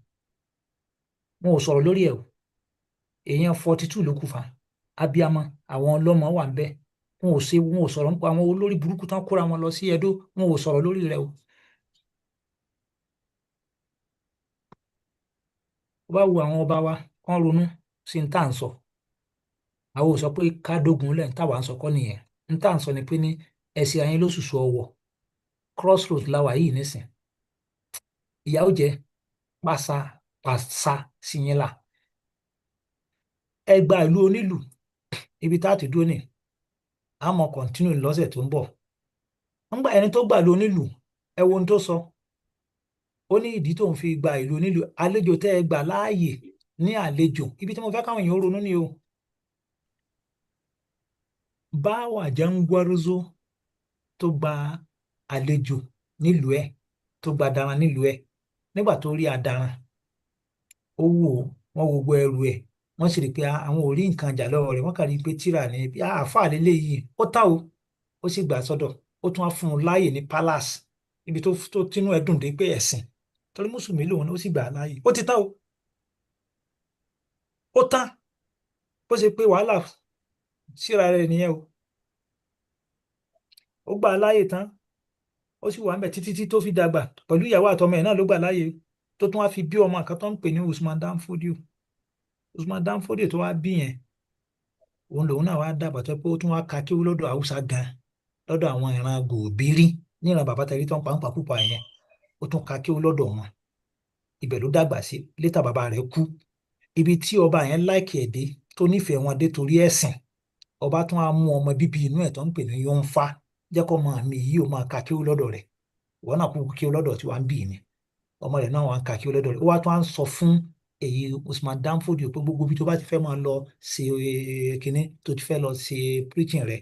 A: wọn ò sọ̀rọ̀ lórí ẹ̀ o. Èèyàn 42 ló kù fa, abiyamọ àwọn ọlọ́mọ wà ń bẹ̀, wọn ò sọ̀rọ̀ nípa àwọn olórí burúkú tán kóra wọn lọ sí Ẹdó, wọn ò sọ̀rọ̀ lórí rẹ̀ o. Ó bá wo àwọn ọba wa kán ronú sí ní tá à ń sọ. Àwọn ò sọ pé ká dógun lẹ́yìn táwa ń sọ kọ́ nìyẹn. Ní tá à ń sọ ni pé ní ẹsẹ̀ ayé ló ṣùṣù ọwọ́, crossroad láwa yìí nísìn. Ìyà ó jẹ pàṣà sí yín là. Ẹ gba ìlú onílù, ibi tá a ti dúró ní, a mọ̀ continue lọ́sẹ̀ tó ń bọ̀. Nígbà ẹni tó gbà ìlú onílù, ẹ wo ohun tó sọ, ó ní ìdí tóun fi gba ìlú onílùú, àlejò tẹ́ ẹ gbà láàyè ní àlejò, ibi tí mo fẹ́ káwọn èèyàn ronú ni o. Bawa Jangwarzo tó gba àlejò nílùú ẹ̀, tó gba daran nílùú ẹ̀, nígbà tó rí adaran, ó wò ó, wọ́n wo gbogbo ẹrù ẹ̀, wọ́n sì rí i pé àwọn ò rí nǹkan jà lọ́wọ́ rẹ̀, wọ́n kà rí i pé tírà ní bí àáfàá lélẹ́yìí, ó tà o, ó sì gbà sọ́dọ̀, ó tún wá fún un láàyè ní palace, ibi tó tínú ẹ̀ dùn dé pé ẹ̀sìn, torí mùsùlùmí lòun ó sì gbà á láàyè, ó ti tán o, ó tán, bó ṣe pé wàhálà síra rẹ̀ nìyẹn o. Ó gbà á láàyè tán, ó sì wà ń bẹ̀ títí tó fi dàgbà, pẹ̀lú ìyàwó àtọmọ ẹ̀ náà ló gbà láàyè, tó tún wá fi bí ọmọ kan tó ń pè ní Usman Dan Fodio. Usman Dan Fodio tó wá bí yẹn, òun lòun náà wá dàgbà tó pé ó tún wá ka kéwú lọ́dọ̀ Haúsá gan, lọ́dọ̀ àwọn ìran Gòbírí, ní ìran bàbá tẹ̀lé tó ń pa púpà yẹn, ó tún ka kéwú lọ́dọ̀ wọn, ibẹ̀ ló dàgbà sí, létà bàbá rẹ̀ kú, ibi tí ọba yẹn láìkì ẹ̀ dé, tó nífẹ̀ẹ́ wọn dé torí ẹ̀sìn, ọba tún á mú ọmọ bíbí inú ẹ̀ tó ń pè ní Yonfa, jẹ́ kó ọmọ mi yìí ó máa ka kéwú lọ́dọ̀ rẹ̀, ìwọ náà kú kéwú lọ́dọ̀ tí wàá ń bì ní, ọmọ rẹ̀ náà wà ń ka kéwú lọ́dọ̀ rẹ̀, ó wá tún á ń sọ fún èyí Usman Dan Fodio pé gbogbo ibi tó bá ti fẹ́ máa lọ ṣe kínní, tó ti fẹ́ lọ ṣe preaching rẹ̀,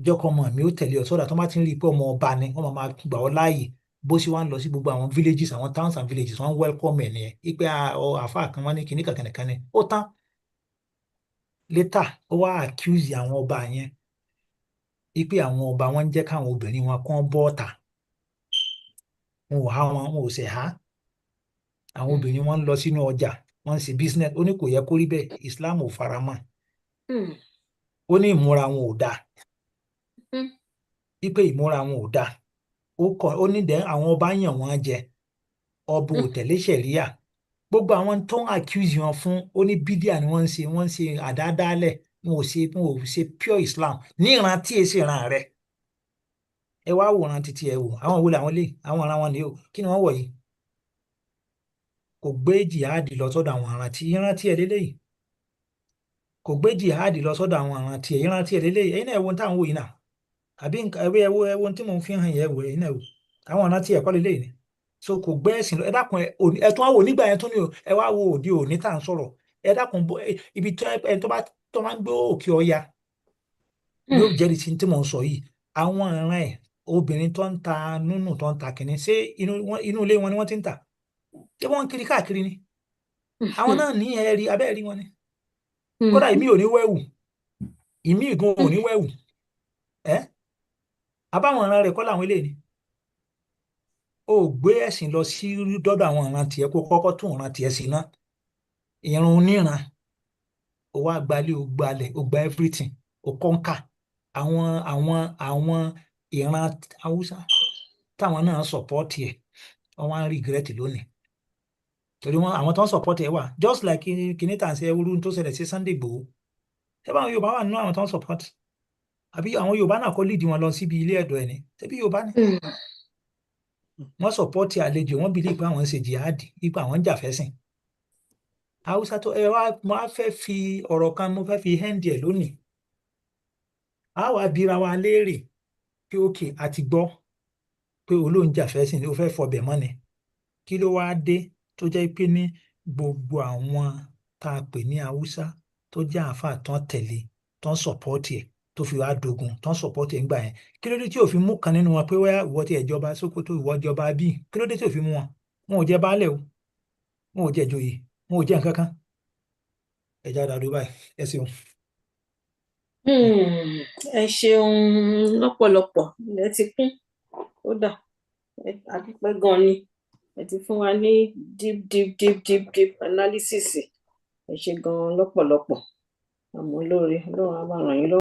A: jẹ́ kó ọmọ mi ó tẹ̀lé ọ, sọ́dà tó bá ti ń rí i pé ọmọ ọba ni wọ́n máa gbà ọ́ láàyè, bó ṣe wá ń lọ sí gbogbo àwọn villages, àwọn towns and villages, wọ́n welcome ẹ̀ nìyẹn, ipe àáfàá kan wọ́n ní kínní kankan ni, ó tán. Later ó wá accuse àwọn ọba yẹn ipe àwọn ọba wọn ń jẹ́ káwọn obìnrin wọn kán bọ́ọ̀tà, wọn ò há wọn ò sì há, àwọn obìnrin wọn ń lọ sínú ọjà, wọn ń ṣe business, ó ní kò yẹ kó rí bẹ́ẹ̀, Islam ò fara mọ́, ó ní ìmúra wọn ò dáa, ipe ìmúra wọn ò dáa, ó ní dẹ́ àwọn ọba yàn wọ́n jẹ, ọba ò tẹ̀lé ṣẹ̀ríà, gbogbo àwọn tó ń accuse wọn fún, ó ní bídíà ni wọ́n ń ṣe àdáadáalẹ̀, wọn ò ṣe pure Islam ní ìran tí èsì ìran rẹ̀, ẹ wá wòran títí ẹ wò, àwọn wo làwọn lè, àwọn ará wọn ni o, kí ni wọ́n wọ̀ yìí, kò gbé jihadi lọ sọ́dọ̀ àwọn ìran tí ẹ lélẹ́yìí, kò gbé jihadi lọ sọ́dọ̀ àwọn ìran tí ẹ lélẹ́yìí, ẹ̀yin náà ẹ wo táwọn wò yìí náà, àbí ẹ wo tí mò ń fi hàn yẹn wò, ẹ̀yin náà wò, àwọn ìran tí ẹ kọ́ lélẹ́yìí ni, so kò gbé ẹ̀sìn lọ, ẹ dákun ẹ tún wá wò nígbà yẹn tó ní o, ẹ wá wo òde òní tá à ń sọ̀rọ̀, ẹ dákun ibi tó máa ń gbé òkè ọya yóò jẹ́rìí sí tí mò ń sọ yìí, àwọn ìran ẹ̀ obìnrin tó ń ta nùnù tó ń ta kìnní, ṣé inú ilé wọn ni wọ́n ti ń tà, ṣé wọ́n ń kiri káàkiri ni, àwọn náà ní ẹ̀rí abẹ́ẹ̀rí wọn ni, kódà ìmí ò ní wẹ̀wù, ìmí ìgun ò ní wẹ̀wù, àbáwọn ìran rẹ̀ kọ́ làwọn eléyìí ni, ó gbé ẹ̀sìn lọ sí dọ́dọ̀ àwọn ìran tiẹ̀ kó kọ́kọ́ tún ìran tiẹ̀ sí náà, ìrun oníran, ó wá gbalẹ̀ ó gbalẹ̀ ó gba everything, ó kọ́ńkà àwọn ìran Haúsá táwọn náà sọ̀pọ́ọ̀tì ẹ̀, wọ́n wá ń regret lónìí, torí àwọn tó ń sọ̀pọ́ọ̀tì ẹ̀ wà, just like kìíní tà ń ṣe ewúrú tó ṣẹlẹ̀ sí Sunday Igboho, ṣé báwọn Yorùbá wà nínú àwọn tó ń sọ̀pọ́ọ̀tì, àbí àwọn Yorùbá náà kọ́ lead wọn lọ síbi ilé ẹ̀dọ̀ ẹ̀ ní, ṣebí Yorùbá ni, wọ́n sọ̀pọ́ọ̀tì àlejò, wọ́n believe pé àwọn ń ṣe jihadi, ipa àwọn ń jà fẹ́sìn. Haúsá tó mo á fẹ́ fi ọ̀rọ̀ kan, mo fẹ́ fi hẹ́ndì ẹ̀ lónìí, a wá bira wa léèrè pé òkè àti gbọ́ pé olóúnjà fẹ́sìn ni ó fẹ́ fọbẹ̀ mọ́ ni, kí ló wá dé tó jẹ́ pé ní gbogbo àwọn tá a pè ní Haúsá tó jẹ́ àáfàá tán tẹ̀lé tán sọ̀pọ́ọ̀tì ẹ̀ tó fi wá dogun tán sọ̀pọ́ọ̀tì ẹ̀ ń gbà yẹn, kí ló dé tí ò fi mú kan nínú wọn pé wá ìwọ ti ẹ̀jọba Sókótó, ìwọ jọba bíi, kí ló dé tí ò fi mú wọn, wọn ò jẹ baálẹ̀ o, wọn ò jẹ joyè, wọn ò jẹ nǹkan kan, ẹja dàdú báyìí, ẹ ṣeun.
B: Ẹ ṣeun lọ́pọ̀lọpọ̀, ilẹ̀ ti kún, kódà a dúpẹ́ gan ni, ẹ ti fún wa ní deep analysis, ẹ ṣe gan lọ́pọ̀lọpọ̀, àmọ́ lóore Ọlọ́run á máa ràn yín lọ́wọ́.